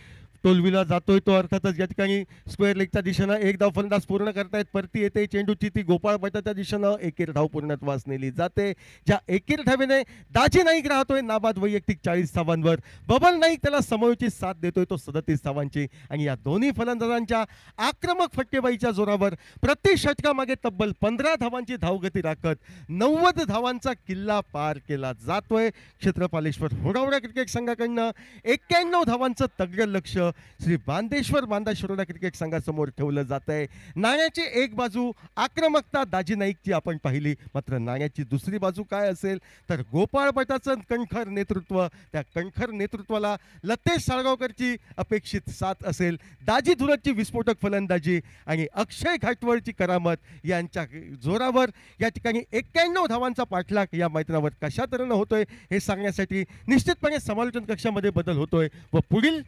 टोलविला जातोय. तो अर्थातच या ठिकाणी स्क्वेअर लेगच्या दिशेनं एक धाव फलंदाज पूर्ण करतायत. परती येते चेंडूची ती गोपाळ भटाच्या दिशेनं एकेर धाव पूर्णत्वास नेली जाते. ज्या एकेर धावेने दाजी नाईक राहतोय नाबाद वैयक्तिक 40 धावांवर. बबल नाईक त्याला समयोचित साथ देतोय तो 37 धावांची. आणि या दोन्ही फलंदाजांच्या आक्रमक फटकेबाईच्या जोरावर प्रति षटकामागे तब्बल 15 धावांची धावगती राखत 90 धावांचा किल्ला पार केला जातोय. क्षेत्रपालेश्वर होडावडा क्रिकेट संघाकडनं 91 धावांचं तगडं लक्ष श्री बांदेश्वर बांदा शिरोडा क्रिकेट संघासमोर ठेवलं जात आहे. नाण्याची एक बाजू आक्रमकता दाजी नाईकची आपण पाहिली, मात्र नाण्याची दुसरी बाजू काय असेल तर गोपाळ भटाचं कणखर नेतृत्व. त्या कणखर नेतृत्वाला लतेश साळगावकरची अपेक्षित साथ असेल. दाजी धुरतची विस्फोटक फलंदाजी आणि अक्षय घाटवळची करामत यांच्या जोरावर या ठिकाणी 91 धावांचा पाठलाग या मैदानावर कशा तऱ्हेनं होतोय हे सांगण्यासाठी निश्चितपणे समालोचन कक्षामध्ये बदल होतोय. व पुढील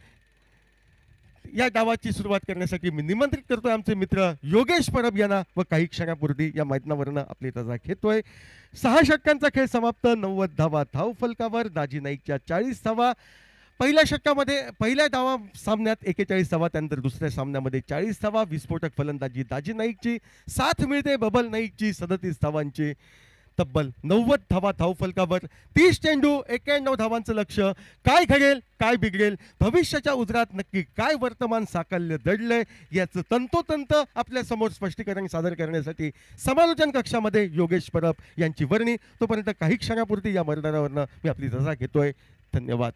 या डावाची सुरुवात करण्यासाठी मी निमंत्रित करतोय आमचे मित्र योगेश परब यांना. व काही क्षणापूर्वी या मैदानावरनं आपली रजा घेतोय. 6 षटकांचा खेळ समाप्त. 90 धावा धाव फलकावर. दाजी नाईकच्या 40 धावा. पहिल्या षटकामध्ये पहिल्या धावा सामन्यात 41 धावा, त्यानंतर दुसऱ्या सामन्यामध्ये 40 धावा. विस्फोटक फलंदाजी दाजी नाईकची साथ मिळते बबल नाईकची 37 धावांची. तब्बल 90 धावा धावफलकावर. 30 चेंडू 91 धावांचं लक्ष. काय घडेल काय बिघडेल, भविष्याच्या उजरात नक्की काय वर्तमान साकल्य दडलंय याचं तंतोतंत आपल्या समोर स्पष्टीकरण सादर करण्यासाठी समालोचन कक्षामध्ये योगेश परब यांची वर्णी. तोपर्यंत काही क्षणापुरती या मैदानावरनं मी आपली रजा घेतोय. धन्यवाद.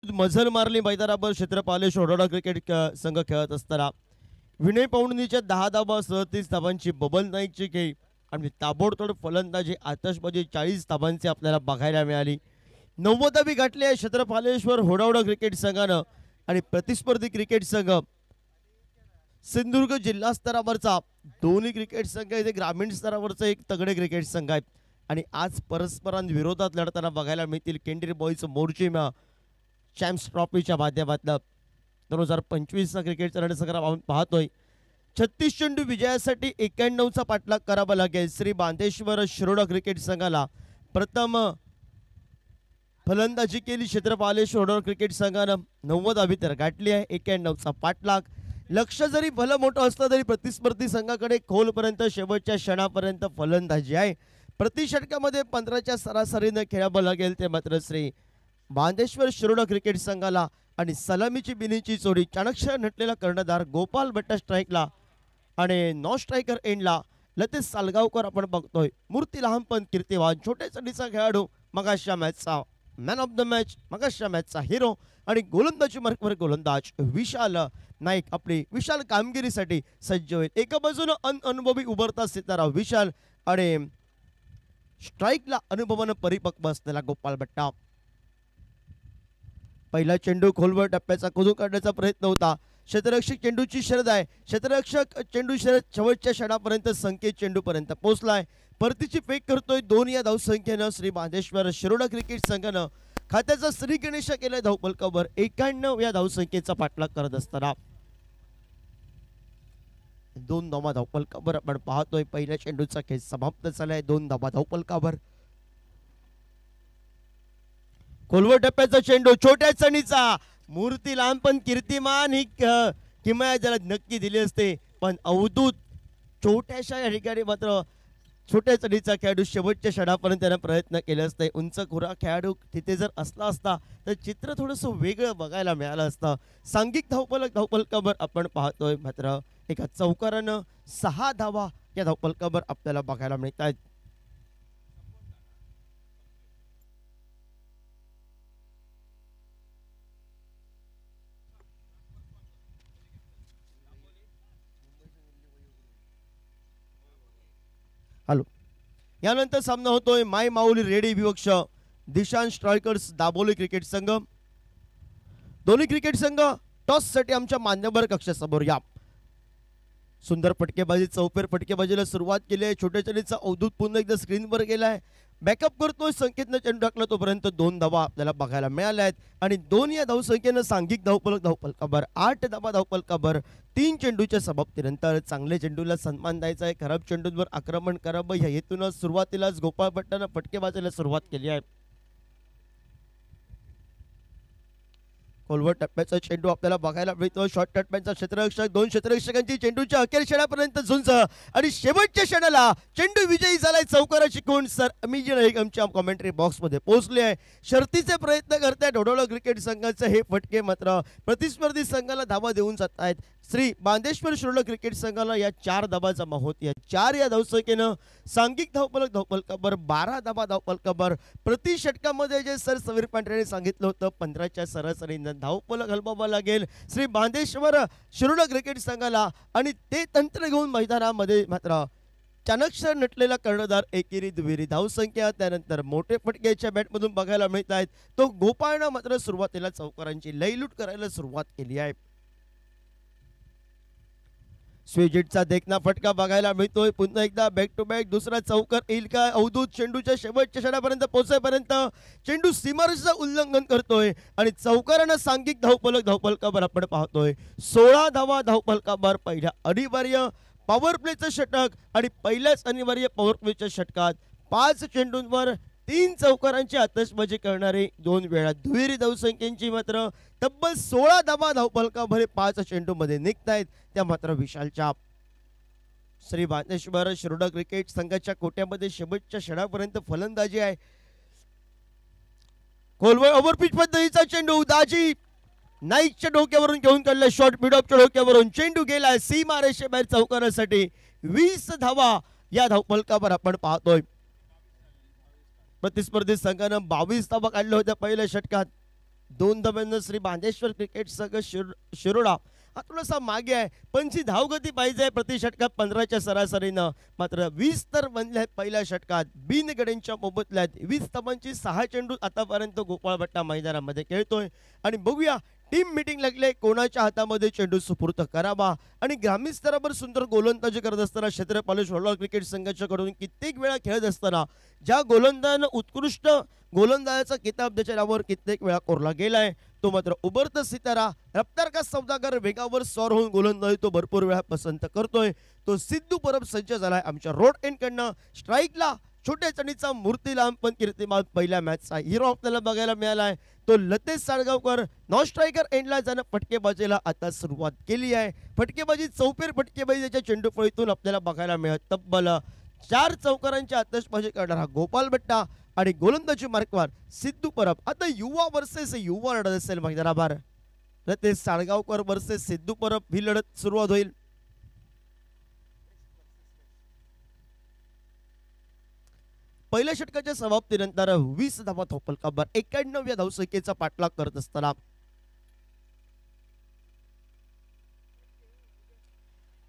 मजल मारली मैदानावर क्षेत्रपाले शोडोडा क्रिकेट संघ खेळत असताना विनय पौंडनीच्या 10 धावा 37 धावांची बबल नाईकची खेळी आणि ताबडतोड फलंदाजी आतषबाजी 40 धावांची आपल्याला बघायला मिळाली. 90 धावी गाठली आहे क्षेत्रपालेश्वर होडावडा क्रिकेट संघानं आणि प्रतिस्पर्धी क्रिकेट संघ सिंधुदुर्ग जिल्हा स्तरावरचा दोन्ही क्रिकेट संघ इथे ग्रामीण स्तरावरचा एक तगडे क्रिकेट संघ आहे आणि आज परस्परांविरोधात लढताना बघायला मिळतील केंद्रीय बॉईज मोर्चिमा चॅम्प्स ट्रॉफीच्या माध्यमातून 2025चा क्रिकेटचा रणसंग्राम आपण पाहतोय. 36 चेंडू विजयासाठी 91चा पाठलाग करावा लागेल. श्री बांधेश्वर शिरोडा क्रिकेट संघाला प्रथम फलंदाजी केली क्षेत्रपालेश्वर क्रिकेट संघानं 90 धावी तर गाठली आहे. 91चा पाठलाग. लक्ष जरी भलं मोठं असलं तरी प्रतिस्पर्धी संघाकडे खोलपर्यंत शेवटच्या क्षणापर्यंत फलंदाजी आहे. प्रति षटकामध्ये 15च्या सरासरीनं खेळावं लागेल ते मात्र श्री बांधेश्वर शिरोडा क्रिकेट संघाला. आणि सलामीची बिनीची चोरी चाणक्य नटलेला कर्णधार गोपाल भट्ट स्ट्राईकला आणि नॉन स्ट्रायकर एंडला लतेश सालगावकर आपण बघतोय. मूर्ती लहानपण कीर्तिवान छोट्या चढीचा खेळाडू मगाशा मॅचचा मॅन ऑफ द मॅच, मगाशा मॅचचा हिरो आणि गोलंदाजी मार्कवर गोलंदाज विशाल नाईक आपली विशाल कामगिरीसाठी सज्ज होईल. एका बाजूनं अनुभवी उभरता सितारा विशाल आणि स्ट्राईकला अनुभवानं परिपक्व असलेला गोपाल भट्टा. पहिला चेंडू खोलवर टप्प्याचा खोदून काढण्याचा प्रयत्न होता. क्षेत्ररक्षक चेंडूची शर्यत आहे. क्षेत्ररक्षक चेंडू शर्यत शेवटच्या क्षणापर्यंत संकेत चेंडूपर्यंत पोहोचलाय. परतीची फेक करतोय 2 या धावसंख्येनं श्री बांधेश्वर शिरोडा क्रिकेट संघानं खात्याचा श्री गणेश केलाय धावफलकावर 91 या धावसंख्येचा पाठलाग करत असताना 2 धावा धावफलकावर आपण पाहतोय. पहिल्या चेंडूचा खेळ समाप्त झालाय 2 धावा धावफलकावर. खोलवर टप्प्याचा चेंडू छोट्या चणीचा मूर्ती लहानपण कीर्तिमान ही किमया ज्याला नक्की दिली असते पण अवधूत छोट्याशा या ठिकाणी मात्र छोट्या चढीचा खेळाडू शेवटच्या क्षणापर्यंत त्यानं प्रयत्न केले असते. उंच खुरा खेळाडू तिथे जर असला असता तर चित्र थोडंसं वेगळं बघायला मिळालं असतं. सांघिक धावफलकावर आपण पाहतोय मात्र एका चौकारानं 6 धावा या धावफलकावर आपल्याला बघायला मिळत आहेत. हॅलो. यानंतर सामना होतोय माय माऊली रेडी विपक्ष दिशांश स्ट्रायकर्स दाबोली क्रिकेट संघ. दोन्ही क्रिकेट संघ टॉससाठी आमच्या मान्यवर कक्षासमोर या. सुंदर फटकेबाजी चौफेर फटकेबाजीला सुरुवात केली आहे. छोट्या चेंडूचा अवधूत पुन्हा एकदा स्क्रीनवर गेलाय. बॅकअप करतोय संकेतनं चेंडू टाकला तोपर्यंत 2 धावा आपल्याला बघायला मिळाल्या आहेत आणि 2 या धावसंख्येनं सांघिक धावफलकावर 8 धावा धावफलकावर 3 चेंडूच्या समाप्तीनंतर चांगले चेंडूला सन्मान द्यायचा आहे. खराब चेंडूंवर आक्रमण करावं ह्या हेतूनच सुरुवातीलाच गोपाळ भट्टानं फटकेबाजीला सुरुवात केली आहे. खोलवर टप्प्याचा चेंडू आपल्याला बघायला मिळतो. शॉर्ट टप्प्यांचा क्षेत्ररक्षक 2 क्षेत्ररक्षकांची चेंडूच्या अखेर क्षणापर्यंत झुंज आणि शेवटच्या क्षणाला चेंडू विजयी झालाय. चौकाराची कोण सर अमिजी नाईक आमच्या कॉमेंट्री बॉक्समध्ये पोहोचले आहे. शर्तीचे प्रयत्न करतायत ढोढोळा क्रिकेट संघाचे हे फटके मात्र प्रतिस्पर्धी संघाला धावा देऊन जात आहेत. श्री बांदेश्वर शिरोळ क्रिकेट संघाला या 4 धावा जमा होत. या 4 या धावसंख्येनं सांघिक धावफलकावर 12 धावा धावफलकावर प्रति षटकामध्ये जे सर समीर पांढऱ्याने सांगितलं होतं 15च्या सरासरीनं धावफलक हलवावा लागेल श्री बांदेश्वर शिरोळ क्रिकेट संघाला आणि ते तंत्र घेऊन मैदानामध्ये मात्र चाणक्य नटलेला कर्णधार एकेरी दुहेरी धावसंख्या त्यानंतर मोठे फटकेच्या बॅटमधून बघायला मिळत आहेत. तो गोपाळनं मात्र सुरुवातीला चौकारांची लयलूट करायला सुरुवात केली आहे. स्वीजिटचा देखना फटका बघायला मिळतोय. पुन्हा एकदा बॅक टू बॅक दुसरा चौकार येईल का. अवधूत चेंडूच्या शेवटच्या क्षणापर्यंत पोहोचेपर्यंत चेंडू सीमारेषेचं उल्लंघन करतोय आणि चौकारानं सांघिक धावफलकावर आपण पाहतोय 16 धावा धावफलकावर पहिल्या अनिवार्य पॉवर प्लेचं षटक आणि पहिल्याच अनिवार्य पॉवर प्लेच्या षटकात 5 चेंडूंवर 3 चौकारांची आतषबाजी करणारे 2 वेळा दुहेरी धावसंख्येची मात्र तब्बल 16 धावा धावफलकावर 5 चेंडूमध्ये निघतायत. त्या मात्र विशाल चाप. श्री बांदेश्वर शिरोळ क्रिकेट संघाच्या कोट्यामध्ये शेवटच्या क्षणापर्यंत फलंदाजी आहे. खोलवर ओव्हरपिच पद्धतीचा चेंडू दाजी नाईकच्या डोक्यावरून घेऊन काढला. शॉर्ट मिडऑफच्या डोक्यावरून चेंडू गेलाय सीमारेषेबाहेर चौकारासाठी 20 धावा या धावफलकावर आपण पाहतोय. प्रतिस्पर्धी संघानं 22 धावा काढल्या होत्या पहिल्या षटकात. 2 धाव्यांना श्री बांदेश्वर क्रिकेट संघ शिरोळा हा थोडासा मागे आहे. पण जी धावगती पाहिजे प्रति षटकात 15च्या सरासरीनं मात्र 20 तर बनले आहेत पहिल्या षटकात. बिनगड्यांच्या मोबदल्यात 20 धावांची 6 चेंडू आतापर्यंत गोपाळ भट्टा मैदानामध्ये खेळतोय आणि बघूया टीम मीटिंग लागले कोणाच्या हातामध्ये चेंडू सुपूर्द करावा आणि ग्रामीण स्तरावर सुंदर गोलंदाजी करत असताना क्षेत्रपाल शिरोळ क्रिकेट संघाच्याकडून कित्येक वेळा खेळत असताना ज्या गोलंदाजानं उत्कृष्ट गोलंदाजाचा किताब त्याच्या नावावर कित्येक वेळा कोरला गेलाय तो मात्र उबरत सितारा रफ्तार का सौदागर वेगावर सौर होऊन गोलंदाजी तो भरपूर वेळा पसंत करतोय. तो सिद्धू परब सज्ज झालाय आमच्या रोड एंडकडनं. स्ट्राईकला छोट्या चणीचा मूर्तीलाम पण कीर्तिमान पहिल्या मॅचचा हिरो आपल्याला बघायला मिळालाय. तो लतेश साळगावकर नॉन स्ट्रायकर एंडला जाणं फटकेबाजीला आता सुरुवात केली आहे. फटकेबाजी चौफेर फटकेबाजी त्याच्या चेंडूफळीतून आपल्याला बघायला मिळत. तब्बल 4 चौकारांची आतषबाजी करणारा गोपाल भट्टा आणि गोलंदाजी मार्कवर सिद्धू परब. आता युवा वर्सेस युवा लढत असेल मैदानावर. लतेश साळगावकर वर्सेस सिद्धू परब ही लढत सुरुवात होईल. पहिल्या षटकाच्या समाप्तीनंतर 20 धावा धावफलकावर 91 या धावसंख्येचा पाठलाग करत असताना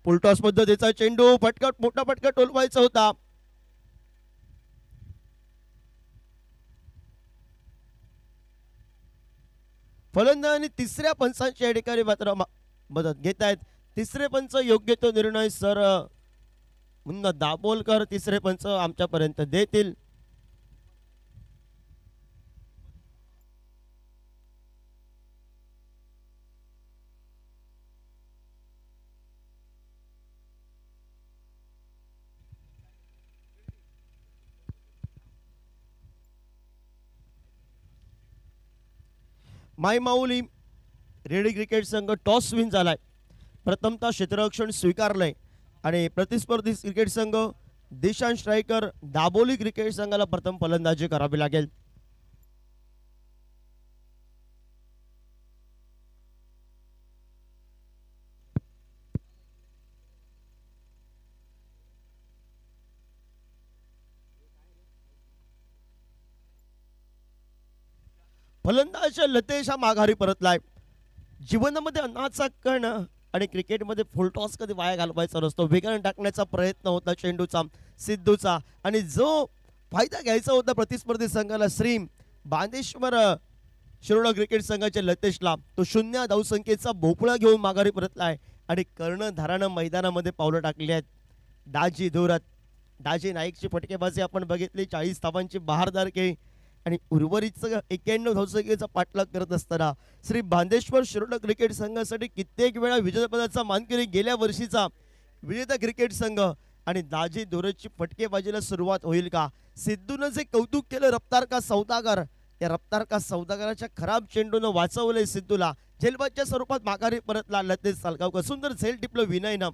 फुलटॉस पद्धतीचा चेंडू फटकट मोठा फटका टोलवायचा होता. फलंदाजांनी तिसऱ्या पंचांची या ठिकाणी मात्र मदत घेत आहेत. तिसरे पंच योग्य तो निर्णय सर मुन्ना दाभोलकर तिसरे पंच आमच्यापर्यंत देतील. माय माऊली रेडी क्रिकेट संघ टॉस विन झालाय. प्रथमतः क्षेत्ररक्षण स्वीकारलंय आणि प्रतिस्पर्धी क्रिकेट संघ दिशांश स्ट्रायकर दाबोली क्रिकेट संघाला प्रथम फलंदाजी करावी लागेल. फलंदाज लतेश हा माघारी परतलाय. जीवनामध्ये अन्नाचा कण आणि क्रिकेटमध्ये फुलटॉस कधी वाया घालवायचा नसतो. वेगाने टाकण्याचा प्रयत्न होता चेंडूचा. सिद्धूचा आणि जो फायदा घ्यायचा होता प्रतिस्पर्धी संघाला श्री बांदेश्वर शिरोडा क्रिकेट संघाच्या लतेशला तो 0 धावसंख्येचा भोपळा घेऊन माघारी परतलाय आणि कर्णधारानं मैदानामध्ये पावलं टाकली आहेत. दाजी धुरत दाजी नाईकची फटकेबाजी आपण बघितली 40 धावांची बहारदार खेळी आणि उर्वरितचं 91 धावसंख्येचा पाठलाग करत असताना श्री बांदेश्वर शिरोडा क्रिकेट संघासाठी कित्येक वेळा विजेतेपदाचा मानकरी गेल्या वर्षीचा विजेता क्रिकेट संघ आणि दाजी धुरतची फटकेबाजीला सुरुवात होईल का. सिद्धूनं जे कौतुक केलं रफ्तार का सौदागर त्या रफ्तार का सौदागराच्या खराब चेंडूनं वाचवलंय सिद्धूला. झेलबादच्या स्वरूपात माघारी परतला लतेश सालगावकर. सुंदर झेल टिपलं विनयनं.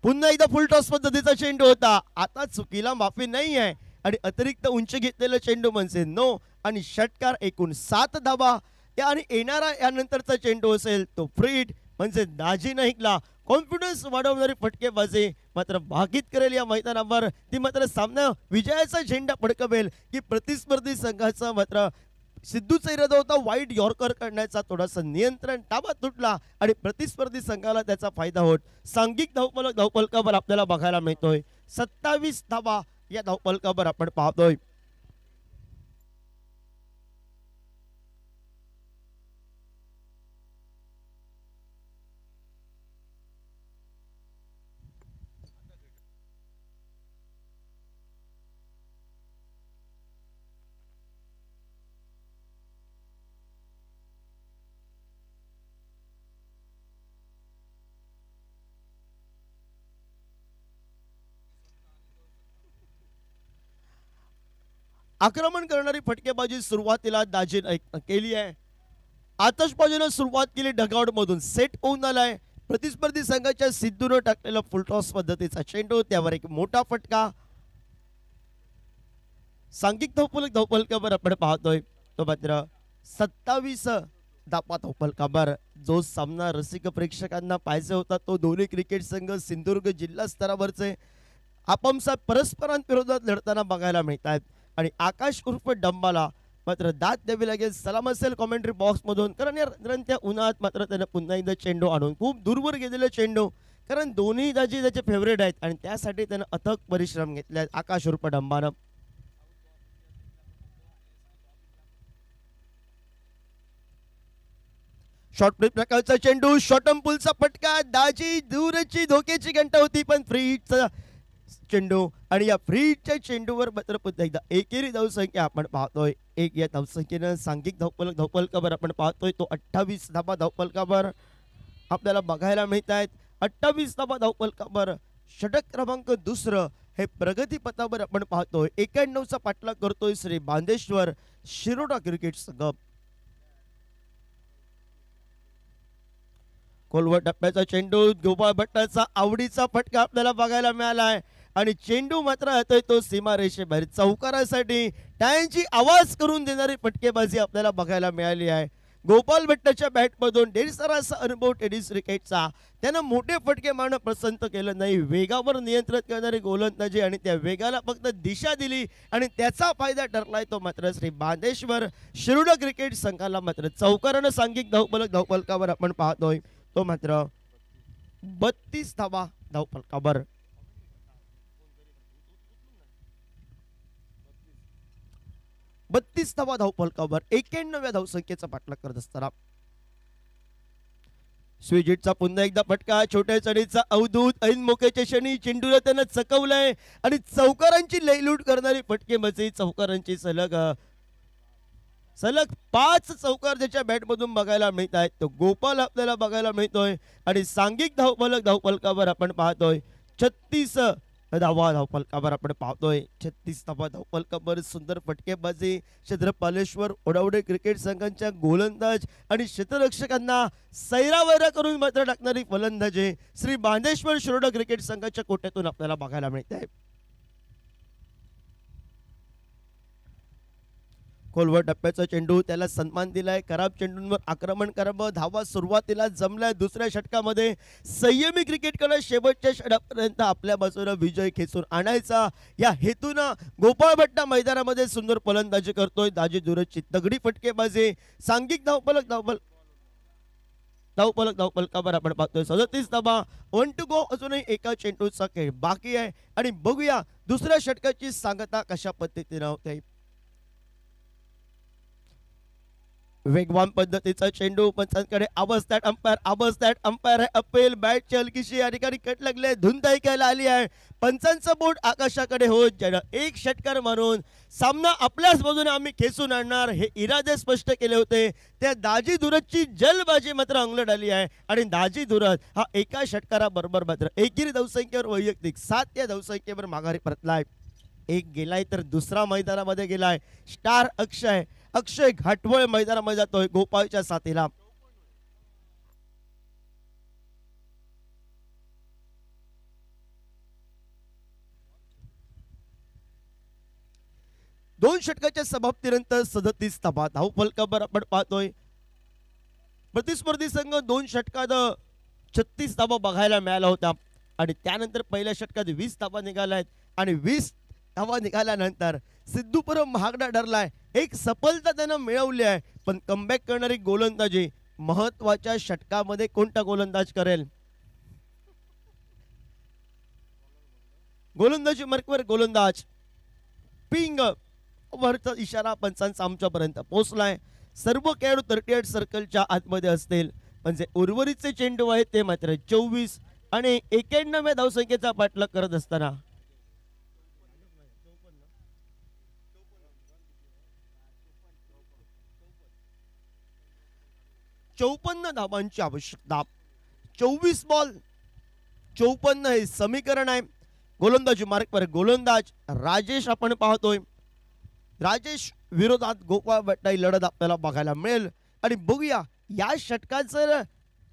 पुन्हा एकदा फुल टॉस पद्धतीचा चेंडू होता. आता चुकीला माफी नाही आहे आणि अतिरिक्त उंची घेतलेलं चेंडू म्हणजे नो आणि षटकार. एकूण 7 धावा आणि येणारा यानंतरचा चेंडू असेल तो फ्रीड म्हणजे दाजी नाईकला कॉन्फिडन्स वाढवणारी फटकेबाजी मात्र भाकीत करेल या मैदानावर. ती मात्र सामना विजयाचा झेंडा फडकवेल की प्रतिस्पर्धी संघाचा मात्र सिद्धूचा इरादा होता वाईट यॉर्कर करण्याचा. थोडासा नियंत्रण ताबा तुटला आणि प्रतिस्पर्धी संघाला त्याचा फायदा होत सांघिक धावफलकावर आपल्याला बघायला मिळतोय. 27 धावा या धावफलकावर आपण पाहतोय. आक्रमण करणारी फटकेबाजी सुरुवातीला दाजी नाईक केली आहे. आतषबाजीनं सुरुवात केली डगआउट मधून सेट होऊन आलाय. प्रतिस्पर्धी संघाच्या सिद्धूनं टाकलेला फुलटॉस पद्धतीचा चेंडू त्यावर एक मोठा फटका. सांघिक धावफलकावर आपण पाहतोय तो मात्र 27 धावा धावफलकावर. जो सामना रसिक प्रेक्षकांना पाहिजे होता तो दोन्ही क्रिकेट संघ सिंधुदुर्ग जिल्हा स्तरावरचे आपापसात परस्परांविरोधात लढताना बघायला मिळतात आणि आकाश उर्फ डंबाला मात्र दाद द्यावी लागेल. सलाम असेल कॉमेंट्री बॉक्स मधून कारण या रंत्या उन्हात मात्र त्यानं पुन्हा एकदा चेंडू आणून खूप दूरवर गेलेलं चेंडू कारण दोन्ही दाजी त्याचे फेवरेट आहेत आणि त्यासाठी त्यानं अथक परिश्रम घेतले आहेत आकाश उर्फ डंबानं. शॉर्ट प्ले प्रकारचा चेंडू शॉर्टम पुलचा फटका. दाजी दूरची धोक्याची घंटा होती पण फ्रीचा चेंडू आणि या फ्रीच्या चेंडूवर मात्र पुन्हा एकदा एकेरी धावसंख्या आपण पाहतोय. एक या धावसंख्येनं सांघिक धावफलकावर आपण पाहतोय तो 28 धावा धावफलकावर आपल्याला बघायला मिळत आहेत. 28 धावा धावफलकावर षटक क्रमांक दुसरं हे प्रगतीपथावर आपण पाहतोय. 91चा पाठलाग करतोय श्री बांदेश्वर शिरोडा क्रिकेट संघ. खोलवर टप्प्याचा चेंडू गोपाळ भट्टाचा आवडीचा फटका आपल्याला बघायला मिळाला आहे आणि चेंडू मात्र येतोय तो सीमारेषेबाहेर. चौकारासाठी टाळ्यांची आवाज करून देणारी फटकेबाजी आपल्याला बघायला मिळाली आहे. गोपाल भट्टाच्या बॅटमधून डेरसराचा अनुभव टेनिस क्रिकेटचा त्यानं मोठे फटके मारणं पसंत केलं नाही. वेगावर नियंत्रित करणारी गोलंदाजी आणि त्या वेगाला फक्त दिशा दिली आणि त्याचा फायदा ठरलाय तो मात्र श्री बांदेश्वर शिरोडा क्रिकेट संघाला. मात्र चौकारानं सांघिक धावफलकावर आपण पाहतोय तो मात्र 32 धावा धावफलकावर. 32 धावा धावफलकावर 91व्या धावसंख्येचा पाठलाग करत असताना स्विजिटचा पुन्हा एकदा फटका. छोट्या चढीचा अवधूत ऐन मोक्याच्या क्षणी चेंडूला त्यानं चकवलंय आणि चौकारांची लयलूट करणारी फटकेबाजी. चौकारांची सलग 5 चौकार त्याच्या बॅटमधून बघायला मिळत आहेत. तो गोपाल आपल्याला बघायला मिळतोय आणि सांघिक धावफलकावर आपण पाहतोय 36 धावा धावफलकावर आपण पाहतोय. 36 धावा धावफलकावर सुंदर फटकेबाजी. क्षेत्रपालेश्वर ओढावडे क्रिकेट संघांच्या गोलंदाज आणि क्षेत्ररक्षकांना सैरावैरा करून मात्र टाकणारी फलंदाजी श्री बांदेश्वर शिरोडा क्रिकेट संघाच्या कोट्यातून आपल्याला बघायला मिळते आहे. खोलवर टप्प्याचा चेंडू त्याला सन्मान दिलाय. खराब चेंडूंवर आक्रमण करावं. धावा सुरुवातीला जमलाय. दुसऱ्या षटकामध्ये संयमी क्रिकेटकडे शेवटच्या षटकापर्यंत आपल्या बाजूला विजय खेचून आणायचा या हेतूनं गोपाळ भट्टा मैदानामध्ये सुंदर फलंदाजी करतोय. दाजी दुरची तगडी फटकेबाजी. सांघिक धावफलक धावपलकावर आपण पाहतोय 37 धावा 1 टू गो. अजूनही एका चेंडूचा खेळ बाकी आहे आणि बघूया दुसऱ्या षटकाची सांगता कशा पद्धतीने होते. वेगवान पद्धतीचा चेंडू पंचांकडे अवस्थेत अंपायर आहे. अपेल बॅटची हलकीशी या ठिकाणी कट लागले, धुंद ऐकायला आली आहे. पंचांचा बोट आकाशाकडे होत ज्यानं एक षटकार मारून सामना आपल्याच बाजूने आम्ही खेचून आणणार हे इरादे स्पष्ट केले होते. त्या दाजी दुरतची जलबाजी मात्र अंगलट आली आहे आणि दाजी दुरत हा एका षटकाराबरोबर मात्र एकेरी धावसंख्येवर वैयक्तिक 7 या धावसंख्येवर माघारी परतलाय. एक गेलाय तर दुसरा मैदानामध्ये गेलाय. स्टार अक्षय घाटवळ मैदानामध्ये जातोय गोपाळच्या साथीला. दोन षटकाच्या समाप्तीनंतर 37 धावा धावफलकावर आपण पाहतोय. प्रतिस्पर्धी संघ 2 षटकात 36 धावा बघायला मिळाला होता आणि त्यानंतर पहिल्या षटकात 20 धावा निघाल्यात आणि 20 धावा निघाल्यानंतर सिद्धूपुरम महागडा ठरलाय. एक सफलता त्यानं मिळवली आहे पण कमबॅक करणारी गोलंदाजी महत्वाच्या षटकामध्ये कोणता गोलंदाज करेल. गोलंदाजी मार्कवर गोलंदाज पिंग वरचा इशारा पंचांचा आमच्यापर्यंत पोहोचलाय. सर्व खेळाडू 38 सर्कलच्या आतमध्ये असतील म्हणजे उर्वरितचे चेंडू आहेत ते मात्र 24 आणि 91 धावसंख्येचा पाठलाग करत असताना 54 धावांची आवश्यकता. 24 बॉल 54 हे समीकरण आहे. गोलंदाजी मार्कवर गोलंदाज राजेश आपण पाहतोय. राजेश विरोधात गोपाळ भट्टाई लढत आपल्याला बघायला मिळेल आणि बघूया या षटकात जर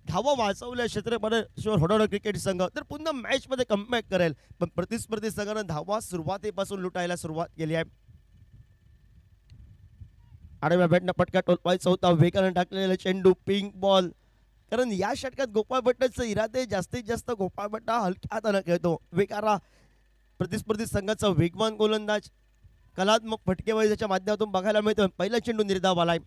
धावा वाचवल्या क्षेत्रपडेश्वर होडाडा क्रिकेट संघ तर पुन्हा मॅच मध्ये कमबॅक करेल. पण प्रतिस्पर्धी संघानं धावा सुरुवातीपासून लुटायला सुरुवात केली आहे. आडव्या बॅटनं पटका टोलवायचा होता. वेगानं टाकलेला चेंडू पिंक बॉल. कारण या षटकात गोपाळ भट्टाचा इरादे जास्तीत जास्त गोपाळ भट्टा हलक्या हातानं खेळतो. वेगारा प्रतिस्पर्धी संघाचा वेगवान गोलंदाज कलात्मक फटकेबाजीच्या माध्यमातून बघायला मिळतो. पहिला चेंडू निर्धाव आलाय.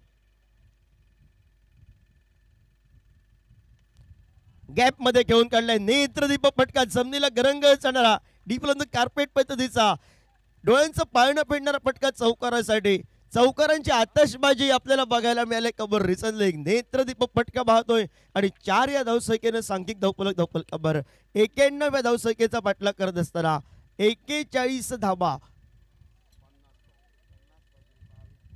गॅप मध्ये घेऊन काढलाय. नेत्रदीप फटका जमिनीला गरंग चढणारा डीपलंद कार्पेट पद्धतीचा डोळ्यांचं पाळणं फेडणारा फटका चौकारासाठी. चौकारांची आतषबाजी आपल्याला बघायला मिळाले. कबर रिचनले एक नेत्रदीप फटका पाहतोय आणि 4 या धावसंख्येनं सांघिक धावफलकावर 91 धावसंख्येचा पाठलाग करत असताना 41 धावा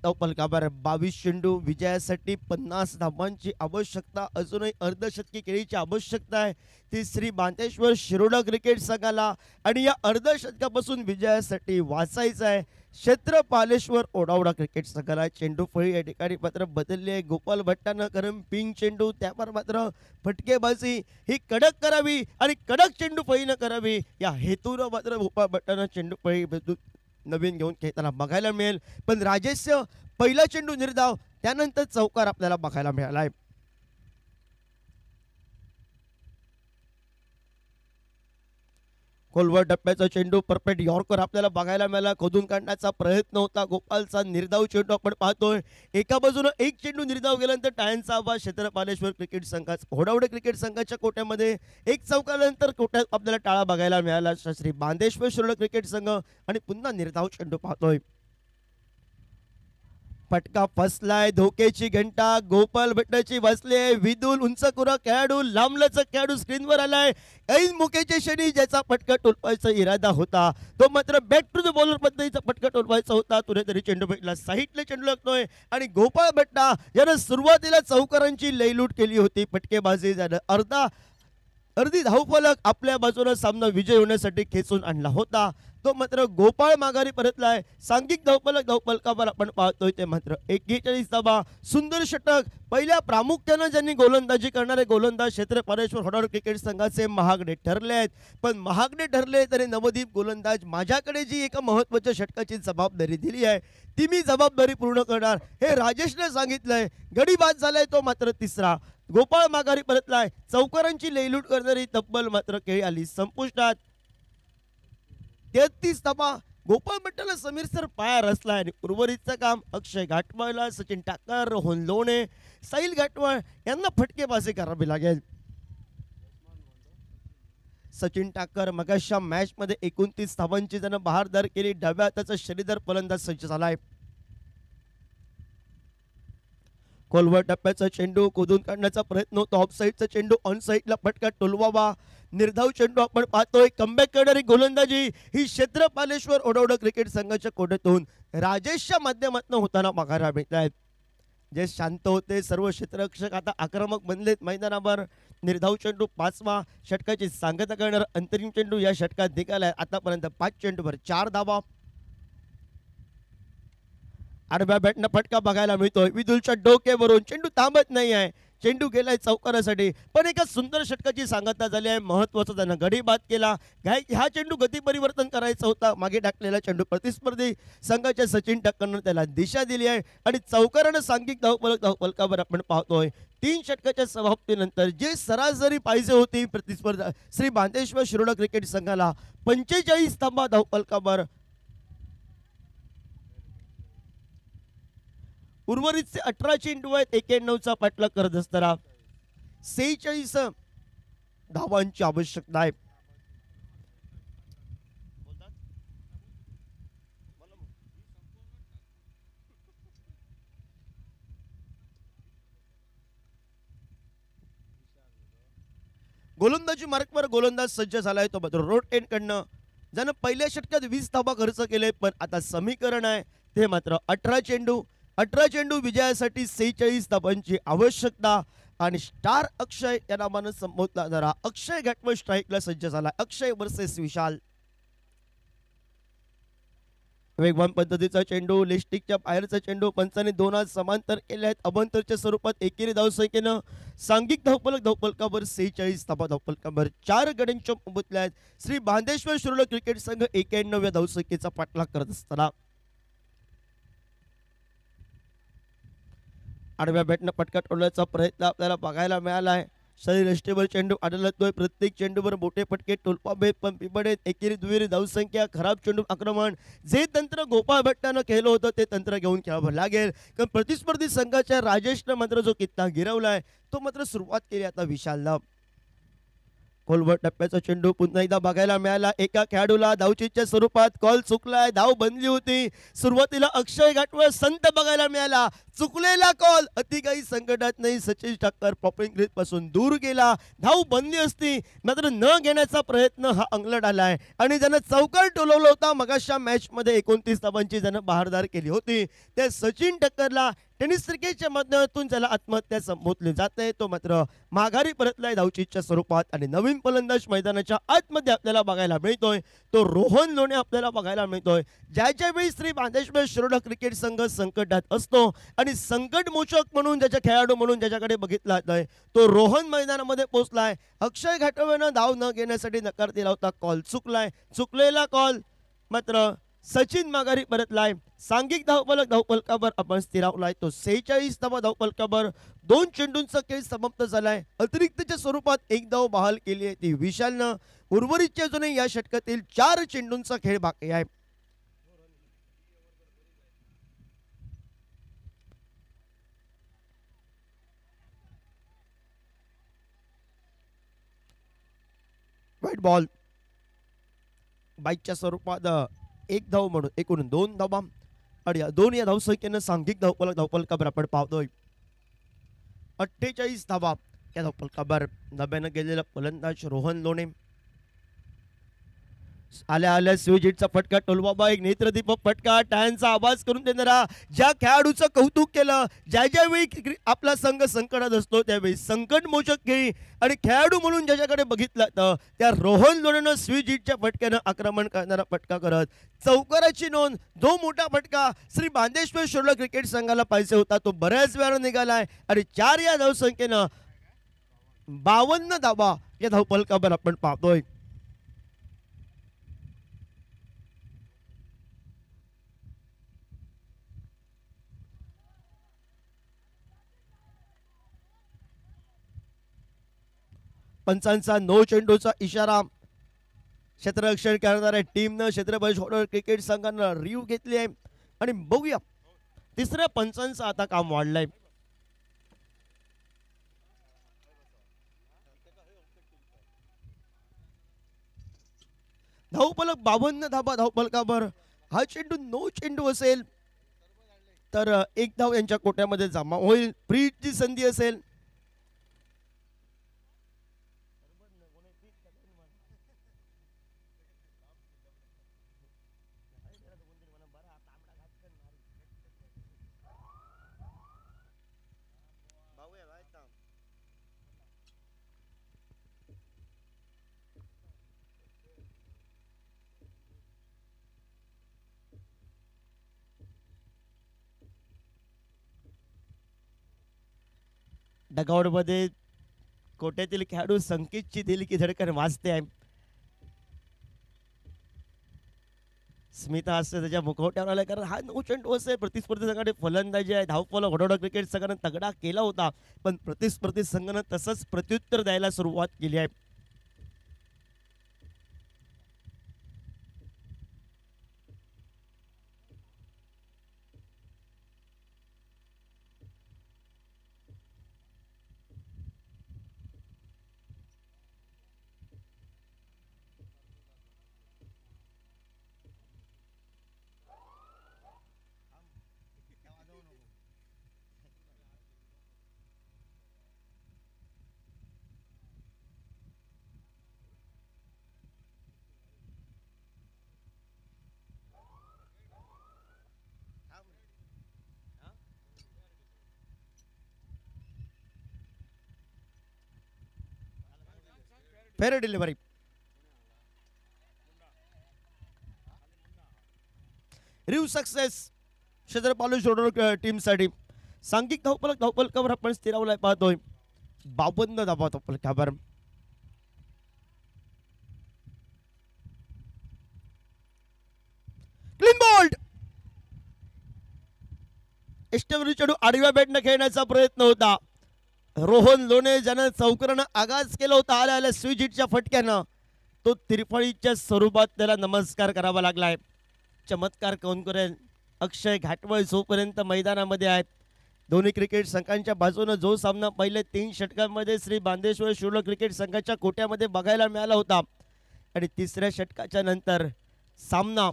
धावफलकावर 22 चेंडू विजयासाठी 50 धावांची आवश्यकता. अजूनही अर्धशतकी खेळीची आवश्यकता आहे ती श्री बांतेश्वर शिरोडा क्रिकेट संघाला आणि या अर्धशतकापासून विजयासाठी वाचायचं आहे क्षेत्रपालेश्वर ओढावडा क्रिकेट संघाला. चेंडू फळी या ठिकाणी मात्र बदलली आहे गोपाल भट्टानं. कारण पिंक चेंडू त्यावर मात्र फटकेबाजी ही कडक करावी आणि कडक चेंडू फळीनं करावी या हेतूनं मात्र गोपाल भट्टानं चेंडू फळी नवीन घेऊन खेळताना बघायला मिळेल. पण राजेश पहिला चेंडू निर्धाव त्यानंतर चौकार आपल्याला बघायला मिळालाय. खोलवर टप्प्याचा चेंडू परफेक्ट यॉर्कर आपल्याला बघायला मिळाला. खोदून काढण्याचा प्रयत्न होता गोपालचा. निर्धाव चेंडू आपण पाहतोय. एका बाजूनं एक चेंडू निर्धाव गेल्यानंतर टाळ्यांचा आवाज क्षेत्रपालेश्वर क्रिकेट संघाचा होडावडे क्रिकेट संघाच्या कोट्यामध्ये एक चौकानंतर कोट्यात आपल्याला टाळा बघायला मिळाला. श्री बांदेश्वर शिरोडा क्रिकेट संघ आणि पुन्हा निर्धाव चेंडू पाहतोय. फटका फसलाय. धोक्याची घंटा गोपाल भट्टाची वाजले. विदुल उंचकुरा खेळाडू लांबलचक खेळाडू स्क्रीनवर आलाय. ऐन मुकेच्या क्षणी ज्याचा फटका टोलवायचा इरादा होता तो मात्र बॅक टू द बॉलर पद्धतीचा फटका टोलवायचा होता. तरी चेंडू भेटला. साईडला चेंडू लागतोय आणि गोपाळ भट्टा यानं सुरुवातीला चौकारांची लयलूट केली होती. फटकेबाजी झालं. अर्धी धावफलक आपल्या बाजूने सामना विजय होण्यासाठी खेचून आणला होता तो मात्र गोपाळ माघारी परतलाय. सांघिक धावफलकावर आपण पाहतोय ते मात्र 41 धावा. सुंदर षटक. पहिल्या प्रामुख्यानं ज्यांनी गोलंदाजी करणारे गोलंदाज क्षेत्रपालेश्वर होडाडा क्रिकेट संघाचे महागडे ठरले आहेत. पण महागडे ठरले तरी नवदीप गोलंदाज माझ्याकडे जी एका महत्वाच्या षटकाची जबाबदारी दिली आहे ती मी जबाबदारी पूर्ण करणार हे राजेशने सांगितलंय. गडी बाद झालाय तो मात्र तिसरा. गोपाळ माघारी परतलाय. चौकारांची लयलूट करणारी तब्बल मात्र खेळी आली संपुष्टात. 33 धावा गोपाळ भट्टाला समीर सर पाया रचलाय आणि उर्वरितचं काम अक्षय घाटमाळला, सचिन ठाकर, रोहन लोणे, साहिल घाटमाळ यांना फटकेबाजी करावी लागेल. सचिन ठाकर मगाशा मॅच मध्ये 29 धावांची त्यानं बहारदार केली. डाव्या हाताचा शरीरदार फलंदाज सज्ज झालाय. खोलवर टप्प्याचा चेंडू खोदून काढण्याचा प्रयत्न होतो. ऑफ साईडचा चेंडू ऑन साईडला फटका टोलवावा. निर्धाव चेंडू आपण पाहतोय. कमबॅक करणारी गोलंदाजी ही क्षेत्रपालेश्वर ओढवडं क्रिकेट संघाच्या कोट्यातून राजेशच्या माध्यमातून होताना बघायला मिळत आहेत. जे शांत होते सर्व क्षेत्ररक्षक आता आक्रमक बनलेत मैदानावर. निर्धाव चेंडू 5वा षटकाची सांगता करणारा अंतरिम चेंडू या षटकात निघालाय. आतापर्यंत 5 चेंडूवर 4 धावा. आडव्या बॅटनं फटका बघायला मिळतोय. विदुलच्या डोक्यावरून चेंडू थांबत नाही आहे. चेंडू गेलाय चौकारासाठी, पण एका सुंदर षटकाची सांगता झाली आहे. महत्वाचा त्यानं गडी बाद केला. हा चेंडू गती परिवर्तन करायचा होता. मागे टाकलेला चेंडू प्रतिस्पर्धी संघाच्या सचिन ठाकरनं त्याला दिशा दिली आहे आणि चौकारानं सांघिक धावफलकावर आपण पाहतोय. 3 षटकाच्या समाप्तीनंतर जे सरासरी पाहिजे होती प्रतिस्पर्धा श्री बांदेश्वर शिरोडा क्रिकेट संघाला 45 धावा धावफलकावर. उर्वरितचे 18 चेंडू आहेत. 91चा पाठलाग करत असताना 46 धावांची आवश्यकता आहे. गोलंदाजी मार्कवर गोलंदाज सज्ज झालाय. तो मात्र रोड एंड कडनं ज्यानं पहिल्या षटकात 20 धावा खर्च केले, पण आता समीकरण आहे ते मात्र 18 चेंडू विजयासाठी 46 धावांची आवश्यकता. आणि स्टार अक्षय या नावानं संबोधला जाणारा अक्षय घाटमळ स्ट्राईकला सज्ज झाला. अक्षय वर्सेस विशाल. वेगवान पद्धतीचा चेंडू, लिस्टिकच्या बाहेरचा चेंडू पंचांनी 2 हात समांतर केले आहेत. अभंतरच्या स्वरूपात एकेरी धावसंख्येनं सांघिक धावफलकावर 46 धावा धावफलकावर 4 गड्यांच्या मुबतल्या आहेत. श्री बांदेश्वर शिरोडा क्रिकेट संघ 91व्या धावसंख्येचा पाठलाग करत असताना आडव्या बॅटनं फटका टोलण्याचा प्रयत्न आपल्याला बघायला मिळाला आहे. शरीरयष्टीवर चेंडू आढळतोय. प्रत्येक चेंडूवर मोठे फटके टोलपावेत पण पिबडेत. एकेरी दुहेरी धावसंख्या, खराब चेंडू आक्रमण, जे तंत्र गोपाळ भट्टानं केलं होतं ते तंत्र घेऊन खेळावं लागेल. कारण प्रतिस्पर्धी संघाच्या राजेशनं मात्र जो कित्ता गिरवलाय तो मात्र सुरुवात केली आता विशालनं. खोलवर टप्प्याचा चेंडू पुन्हा एकदा बघायला मिळाला. एका खेळाडूला धावचीच्या स्वरूपात कॉल चुकलाय. धाव बनली होती. सुरुवातीला अक्षय घाटवळ संत बघायला मिळाला. चुकलेला कॉल अति काही संकटात नाही. सचिन ठाकर पॉपिंग ग्रीड पासून दूर गेला. धाव बनली असती मात्र न घेण्याचा प्रयत्न हा अंगलट आलाय आणि ज्यानं चौकार टोलवला होता मगाशा मॅच मध्ये 29 धावांची ज्यानं बहारदार केली होती त्या सचिन ठाकरला टेनिस क्रिकेटच्या माध्यमातून ज्याला आत्महत्या संबोधली जाते तो मात्र माघारी परतलाय धावचीच्या स्वरूपात. आणि नवीन फलंदाज मैदानाच्या आतमध्ये आपल्याला बघायला मिळतोय तो रोहन लोणे आपल्याला बघायला मिळतोय. ज्याच्या वेळी श्री बांदेश्वर शिरोडा क्रिकेट संघ संकटात असतो आणि संकट मोचक म्हणून ज्याच्या खेळाडू म्हणून ज्याच्याकडे बघितला जातोय तो रोहन मैदानामध्ये पोहोचलाय. अक्षय घाटवळनं धाव न घेण्यासाठी नकार दिला होता. कॉल चुकलाय. चुकलेला कॉल मात्र सचिन माघारी परतलाय. सांघिक धावफलकावर आपण स्थिरावलाय तो 46 धावा धावफलकावर. 2 चेंडूंचा खेळ समाप्त झालाय. अतिरिक्तच्या स्वरूपात 1 धाव बहाल केली आहे ती विशालनं. उर्वरितच्या अजूनही या षटकातील 4 चेंडूंचा खेळ बाकी आहे. व्हाईट बॉल बाईकच्या स्वरूपात 1 धाव म्हणून एकूण 2 धावा आणि 2 या धावसंख्येनं सांघिक धावफलकावर आपण पाहतोय 48 धावा. या धावफलकावर नव्यानं गेलेला फलंदाज रोहन लोणे. आल्या स्विजिटचा फटका टोलवाबा एक नेत्रदीपक फटका टाळ्यांचा आवाज करून देणारा. ज्या खेळाडूचं कौतुक केलं ज्यावेळी आपला संघ संकटात असतो त्यावेळी संकट मोचक खेळी आणि खेळाडू म्हणून ज्याच्याकडे बघितलं तर त्या रोहन लोणेनं स्विजिटच्या फटक्यानं आक्रमण करणारा फटका करत चौकाराची नोंद. जो मोठा फटका श्री बांदेश्वर शिरोडा क्रिकेट संघाला पाहिजे होता तो बऱ्याच वेळा निघालाय आणि 4 या धावसंख्येनं 52 धावा या धावफलकावर आपण पाहतोय. पंचांचा नो चेंडूचा इशारा. क्षेत्ररक्षण करणाऱ्या टीमनं क्षेत्रफळ शॉर्टर क्रिकेट संघानं रिव्ह घेतली आहे आणि बघूया तिसऱ्या पंचांचं आता काम वाढलंय. धावफलक 52 धाबा धावफलकावर. हा चेंडू नो चेंडू असेल तर एक धाव यांच्या कोट्यामध्ये जमा होईल. फ्रीची संधी असेल डगआउटमध्ये कोट्यातील खेळाडू संकेतची दिली की धडकन वाजते आहे. स्मिता हास्य त्याच्या मुखवट्यावर आलाय कारण हा नो चेंडू असे. प्रतिस्पर्धी संघाने फलंदाजी आहे. धावफलक वडोदरा क्रिकेट संघानं तगडा केला होता पण प्रतिस्पर्धी संघानं तसंच प्रत्युत्तर द्यायला सुरुवात केली आहे. Fair delivery. रिव्ह सक्सेस क्षेत्रपाल शोडर टीमसाठी. सांघिक धावफलकावर आपण स्थिरावलाय पाहतोय 52 धावा धावफलकावर. Clean bowled. एष्टवरी चेंडू आडव्या बॅटनं खेळण्याचा प्रयत्न होता. रोहन लोणे ज्यानं चौकरानं आगाज केला होता आल्या आल्या स्विच हिटच्या फटक्यानं तो तिरफळीच्या स्वरूपात त्याला नमस्कार करावा लागलाय. चमत्कार कोण करेल. अक्षय घाटवळ जोपर्यंत मैदानामध्ये आहेत दोन्ही क्रिकेट संघांच्या बाजूने जो सामना पहिले 3 षटकांमध्ये श्री बांदेश्वर शूरल क्रिकेट संघाच्या कोट्यामध्ये बघायला मिळाला होता आणि तिसऱ्या षटकाच्या नंतर सामना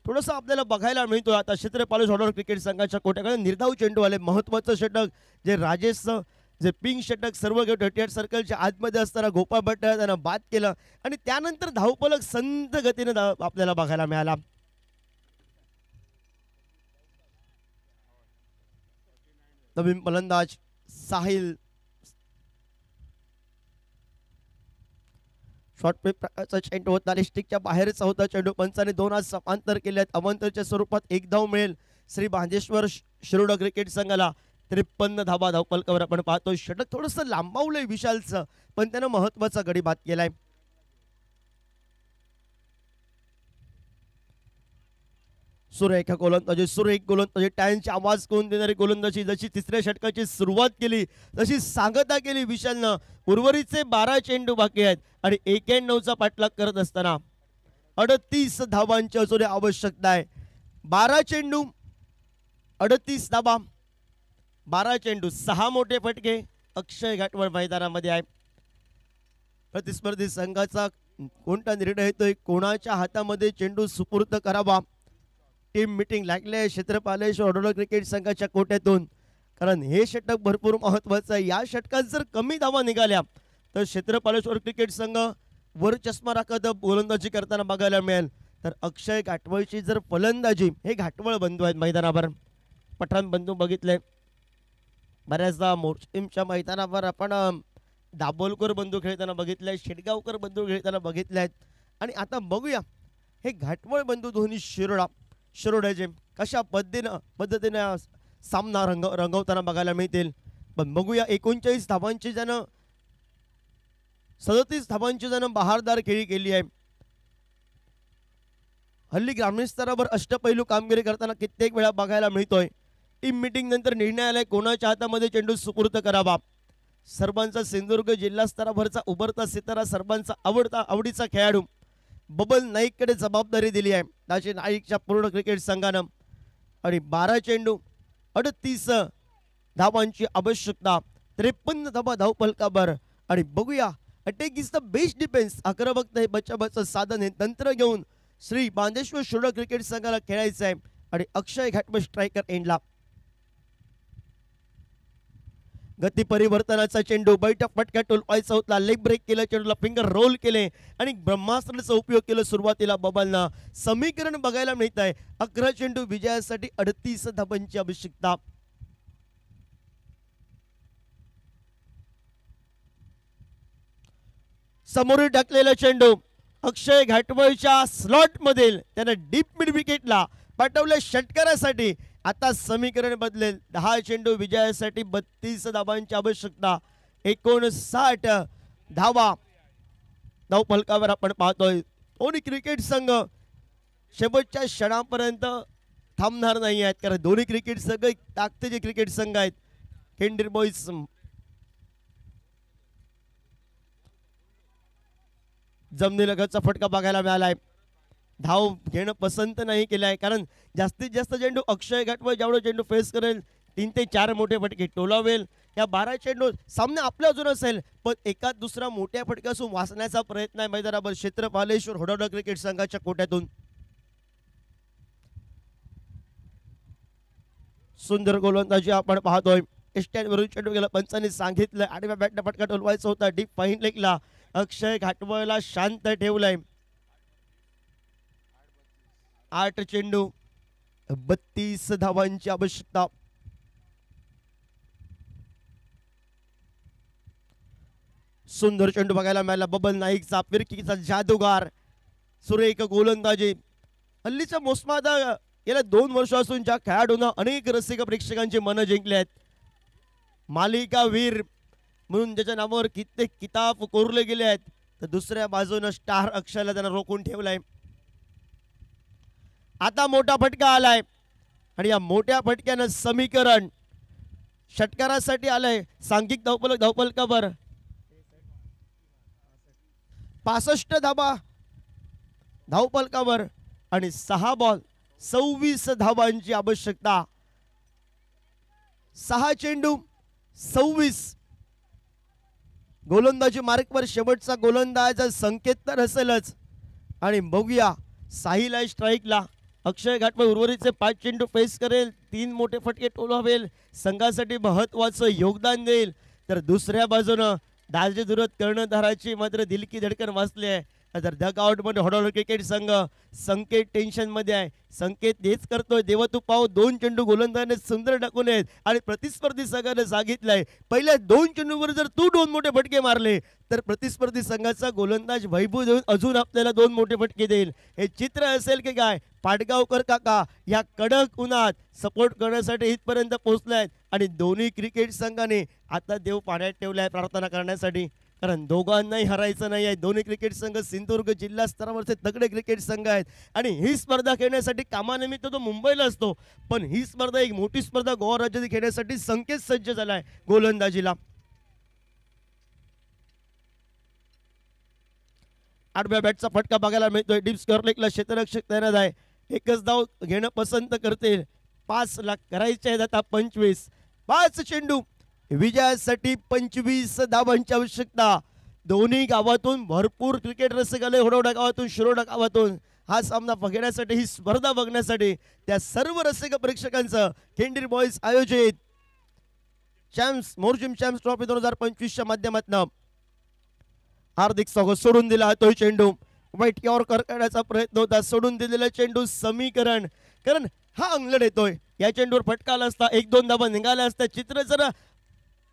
थोडंसं आपल्याला बघायला मिळतो. आता क्षेत्रपाल शॉर्टर क्रिकेट संघाच्या कोट्याकडे निर्धाव चेंडू आले. महत्त्वाचं षटक जे राजेशचं जे पिंक षटक सर्व थर्टी सर्कलच्या आतमध्ये असताना गोपाळ भट्ट त्यानं बाद केलं आणि त्यानंतर धावफलक संथ गतीने आपल्याला बघायला मिळाला. नवीन फलंदाज साहिल शॉर्ट पे प्रकारचा चेंडू होता. लिस्टिकच्या बाहेरचा होता चेंडू. पंचाने 2 हात समांतर केलेत. अवांतरच्या स्वरूपात 1 धाव मिळेल श्री बांदेश्वर शिरोडा क्रिकेट संघाला. 53 धावा धावफलकावर आपण पाहतो. षटक थोडंसं लांबवलंय विशालचं पण त्यानं महत्वाचा गडी बाद केलाय. सुरेख गोलंदाजी सुरेख गोलंदाजी टॅनचे आवाज करून देणारी गोलंदाजी जशी तिसऱ्या षटकाची सुरुवात केली तशी सांगता केली विशालनं. उर्वरितचे 12 चेंडू बाकी आहेत आणि 91चा पाठलाग करत असताना 38 धावांची असणे आवश्यकता आहे. 12 चेंडू 38 धावा 12 चेंडू 6 मोठे फटके. अक्षय घाटवळ मैदानामध्ये आहे. प्रतिस्पर्धी संघाचा कोणता निर्णय येतोय कोणाच्या हातामध्ये चेंडू सुपूर्द करावा. टीम मीटिंग लागले आहे क्षेत्रपालेश्वर क्रिकेट संघाच्या कोट्यातून कारण हे षटक भरपूर महत्वाचं आहे. या षटकात जर कमी धावा निघाल्या तर क्षेत्रपालेश्वर क्रिकेट संघ वर चष्मा राखत गोलंदाजी करताना बघायला मिळेल. तर अक्षय घाटवळची जर फलंदाजी हे घाटवळ बंधू आहेत मैदानावर. पठाण बंधू बघितले बऱ्याचदा मोर्चिमच्या मैदानावर आपण दाभोलकर बंधू खेळताना बघितले. शेटगावकर बंधू खेळताना बघितले आहेत आणि आता बघूया हे घाटवळ बंधू दोन्ही शिरोड्याचे कशा पद्धतीने सामना रंगवताना बघायला मिळतील. पण बघूया 39 धावांची ज्यानं 37 धावांची ज्यानं बहारदार खेळी केली आहे. हल्ली ग्रामीण स्तरावर अष्टपैलू कामगिरी करताना कित्येक वेळा बघायला मिळतोय. टीम मीटिंग नंतर निर्णय आलाय कोणाच्या हातामध्ये चेंडू सुपूर्द करावा. सर्वांचा सिंधुदुर्ग जिल्हा स्तरावरचा उभरता सितारा सर्वांचा आवडीचा खेळाडू बबल नाईककडे जबाबदारी दिली आहे नाशिक नाईकच्या पूर्ण क्रिकेट संघानं आणि 12 चेंडू 38 धावांची आवश्यकता 53 धावा धावफलकावर आणि बघूया attack is the best defence आक्रमकता हे बचावाचं साधन हे तंत्र घेऊन श्री बांदेश्वर शोडा क्रिकेट संघाला खेळायचं आहे आणि अक्षय घाटमल स्ट्रायकर एंडला गती परिवर्तनाचा चेंडू बैठक फटका टोलवायचा होता लेग ब्रेक केलं चेंडूला फिंगर रोल केले आणि ब्रह्मास्त्राचा उपयोग केला सुरुवातीला बबलनं समीकरण बघायला मिळत आहे 11 चेंडू विजयासाठी 38 धावांची आवश्यकता समोर टाकलेला चेंडू अक्षय घाटवळच्या स्लॉट मधील त्यानं डीप मिड विकेटला पाठवलं षटकारासाठी आता समीकरण बदलेल 10 चेंडू विजयासाठी 32 धावांची आवश्यकता 59 धावा धावफलकावर आपण पाहतोय दोन्ही क्रिकेट संघ शेवटच्या क्षणापर्यंत थांबणार नाही आहेत कारण दोन्ही क्रिकेट संघ ताकदीचे क्रिकेट संघ आहेत केंद्रीय बॉईज जमिनीलगतचा फटका बघायला मिळालाय धाव घेणं पसंत नाही केलं आहे कारण जास्तीत जास्त चेंडू अक्षय घाटवळ जेवढं चेंडू फेस करेल 3 ते 4 मोठे फटके टोलावेल या 12 चेंडू सामने आपल्या अजून असेल पण एकाच दुसरा मोठ्या फटक्यासून वाचण्याचा प्रयत्न आहे मैदानावर क्षेत्रपालेश्वर होडावडा क्रिकेट संघाच्या कोट्यातून सुंदर गोलंदाजी आपण पाहतोय स्टँडवरून चेंडू गेला पंचांनी सांगितलं आडव्या बॅटने फटका टोलवायचा होता डीप फाईन लेगला अक्षय घाटवळला शांत ठेवलंय 8 चेंडू 32 धावांची आवश्यकता सुंदर चेंडू बघायला मिळाला बबल नाईकचा फिरकीचा जादूगार सुरेख गोलंदाजी हल्लीच्या मोसमात गेल्या 2 वर्षापासून ज्या खेळाडूंना अनेक रसिक प्रेक्षकांची मनं जिंकली आहेत मालिका वीर म्हणून ज्याच्या नावावर कित्येक किताब कोरले गेले आहेत तर दुसऱ्या बाजूनं स्टार अक्षयला त्यांना रोखून ठेवलाय आता मोठा फटका आलाय आणि या मोठ्या फटक्यानं समीकरण षटकारासाठी आलंय सांघिक धावफलकावर 65 धावा धावफलकावर आणि 6 बॉल 26 धावांची आवश्यकता 6 चेंडू 26 गोलंदाजी मार्कवर शेवटचा गोलंदाज संकेत तर असेलच आणि बघूया साहिल आहे स्ट्राईकला अक्षय घाटवळ उर्वरितचे 5 चेंडू फेस करेल 3 मोठे फटके टोलवावेल संघासाठी महत्वाचं योगदान देईल तर दुसऱ्या बाजूनं दालजी दुरत कर्णधाराची मात्र दिल की धडकन वाचली आहे तर डग आउट मध्ये होडावडा क्रिकेट संघ संकेत टेन्शन मध्ये आहे संकेत हेच करतोय देवा तू पाव 2 चेंडू गोलंदाजाने सुंदर टाकून आहेत आणि प्रतिस्पर्धी संघाने सांगितलंय पहिल्या 2 चेंडूवर जर तू 2 मोठे फटके मारले तर प्रतिस्पर्धी संघाचा गोलंदाज वैभव देऊन अजून आपल्याला 2 मोठे फटके देईल हे चित्र असेल की काय पाटगावकर काका या कडक उन्हात सपोर्ट करण्यासाठी इथपर्यंत पोहोचलायत आणि दोन्ही क्रिकेट संघाने आता देव पाण्यात ठेवलाय प्रार्थना करण्यासाठी कारण दोघांनाही हरायचं नाही आहे दोन्ही क्रिकेट संघ सिंधुदुर्ग जिल्हा स्तरावरचे तगडे क्रिकेट संघ आहेत आणि ही स्पर्धा खेळण्यासाठी कामानिमित्त तो मुंबईला असतो पण ही स्पर्धा एक मोठी स्पर्धा गोवा राज्यात खेळण्यासाठी संकेत सज्ज झालाय गोलंदाजीला आडव्या बॅटचा फटका बघायला मिळतोय डीप स्क्वेअर लेगला क्षेत्ररक्षक तैनात आहे एकच धाव घेणं पसंत करतील 5 लाख करायचे आहेत आता 25 5 चेंडू विजयासाठी 25 धावांची आवश्यकता दोन्ही गावातून भरपूर क्रिकेट रसिक आले होडावडा गावातून शिरोडा गावातून हा सामना बघण्यासाठी ही स्पर्धा बघण्यासाठी त्या सर्व रसिक प्रेक्षकांचं केंद्रीय बॉईज आयोजित चॅम्प्स मोर्जिम चॅम्प्स ट्रॉफी 2025 च्या माध्यमातून हार्दिक स्वागत सोडून दिला तो चेंडू वाईट यॉर्कर करण्याचा प्रयत्न होता सोडून दिलेला चेंडू समीकरण कारण हा अंगलट येतोय या चेंडूवर फटका आला असता 1-2 धावा निघाल्या असता चित्र जरा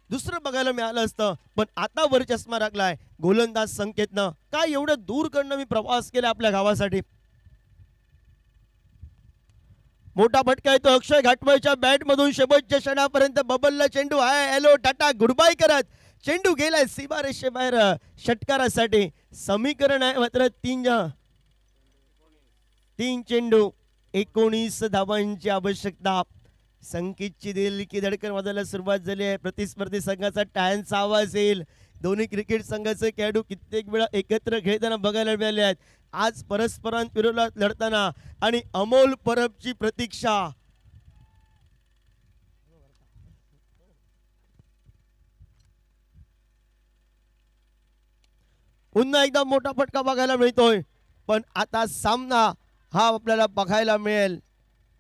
दुसरं बघायला मिळालं असतं पण आता वर चष्मा लागलाय गोलंदाज संकेतनं काय एवढं दूर कडनं मी प्रवास केला आपल्या गावासाठी मोठा फटका येतो अक्षय घाटवळच्या बॅट मधून शेवटच्या क्षणापर्यंत बबलला चेंडू hi hello tata good bye करत चेंडू गेलाय सीमारेषे बाहेर षटकारासाठी समीकरण आहे मात्र 3 चेंडू 19 धावांची आवश्यकता संकेतची दिल की धडकन वाजायला सुरुवात झाली आहे प्रतिस्पर्धी संघाचा टाळ्यांचा आवाज येईल दोन्ही क्रिकेट संघाचे खेळाडू कित्येक वेळा एकत्र खेळताना बघायला मिळाले आहेत आज परस्परांविरोधात लढताना आणि अमोल परबची प्रतीक्षा. पुन्हा एकदा मोठा फटका बघायला मिळतोय, पण आता सामना हा आपल्याला बघायला मिळेल.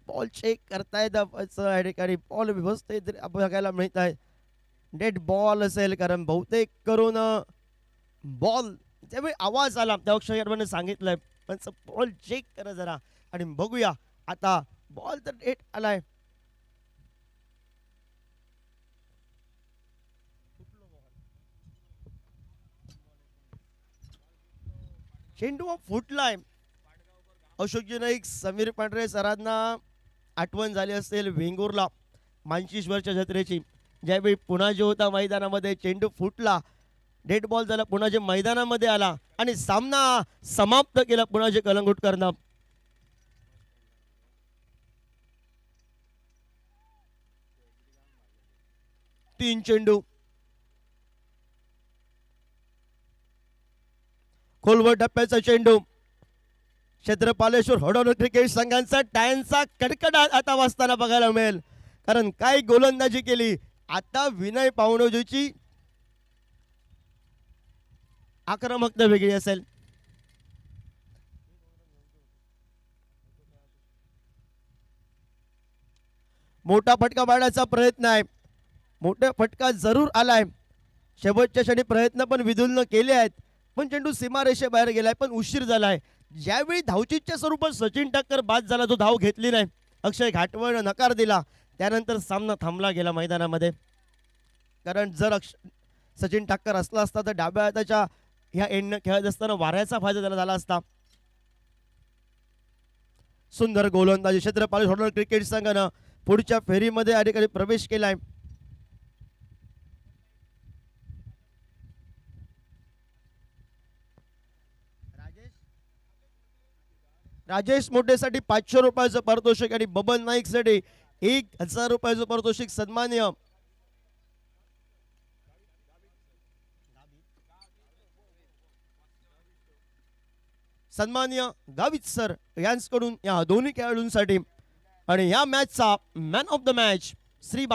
बॉल चेक करतायत या ठिकाणी, बॉल व्यवस्थित बघायला मिळत आहे. डेड बॉल असेल, कारण बहुतेक करून बॉल त्यावेळी आवाज आला तेव्हा क्षयरने सांगितलंय, पण बॉल चेक करा जरा आणि बघूया. आता बॉल तर डेट आलाय. चेंडू फुटलाय. अशोकजी नाईक, समीर पांढरे सरांना आठवण झाली असेल वेंगुर्ला मांचीश्वरच्या जत्रेची, ज्यावेळी पुन्हा जे होता मैदानामध्ये चेंडू फुटला, डेड बॉल झाला, पुन्हा जे मैदानामध्ये आला आणि सामना समाप्त केला पुन्हा कलंगुटकरनं. तीन चेंडू खोलवर टप्प्याचा चेंडू. क्षेत्रपालेश्वर होडोन क्रिकेट संघांचा टाळ्यांचा कडकडाट आता वाजताना बघायला मिळेल, कारण काय गोलंदाजी केली. आता विनय पावणोजीची आक्रमकता वेगळी असेल. मोठा फटका मारण्याचा प्रयत्न आहे, मोठा फटका जरूर आलाय. शेवटच्या क्षणी प्रयत्न पण विदुलनं केले आहेत, पण चेंडू सीमारेषेबाहेर गेलाय, पण उशीर झालाय. ज्यावेळी धावचीच्या स्वरूपात सचिन ठाकर बाद झाला, तो धाव घेतली नाही, अक्षय घाटवळनं नकार दिला, त्यानंतर सामना थांबला गेला मैदानामध्ये. कारण जर सचिन ठाकर असला असता तर डाव्या हाताच्या ह्या एंडनं खेळत असताना वाऱ्याचा फायदा त्याला झाला असता. सुंदर गोलंदाजी क्षेत्रपाल होडोन क्रिकेट संघानं पुढच्या फेरीमध्ये या ठिकाणी प्रवेश केलाय. राजेश मोठेसाठी 500 रुपयाचं पारितोषिक आणि बबन नाईकसाठी 1000 रुपयाचं पारितोषिक सन्मान्य. सन्मान्य गावित सर यांच्याकडून या दोन्ही खेळाडूंसाठी. आणि या मॅचचा man of the match Shri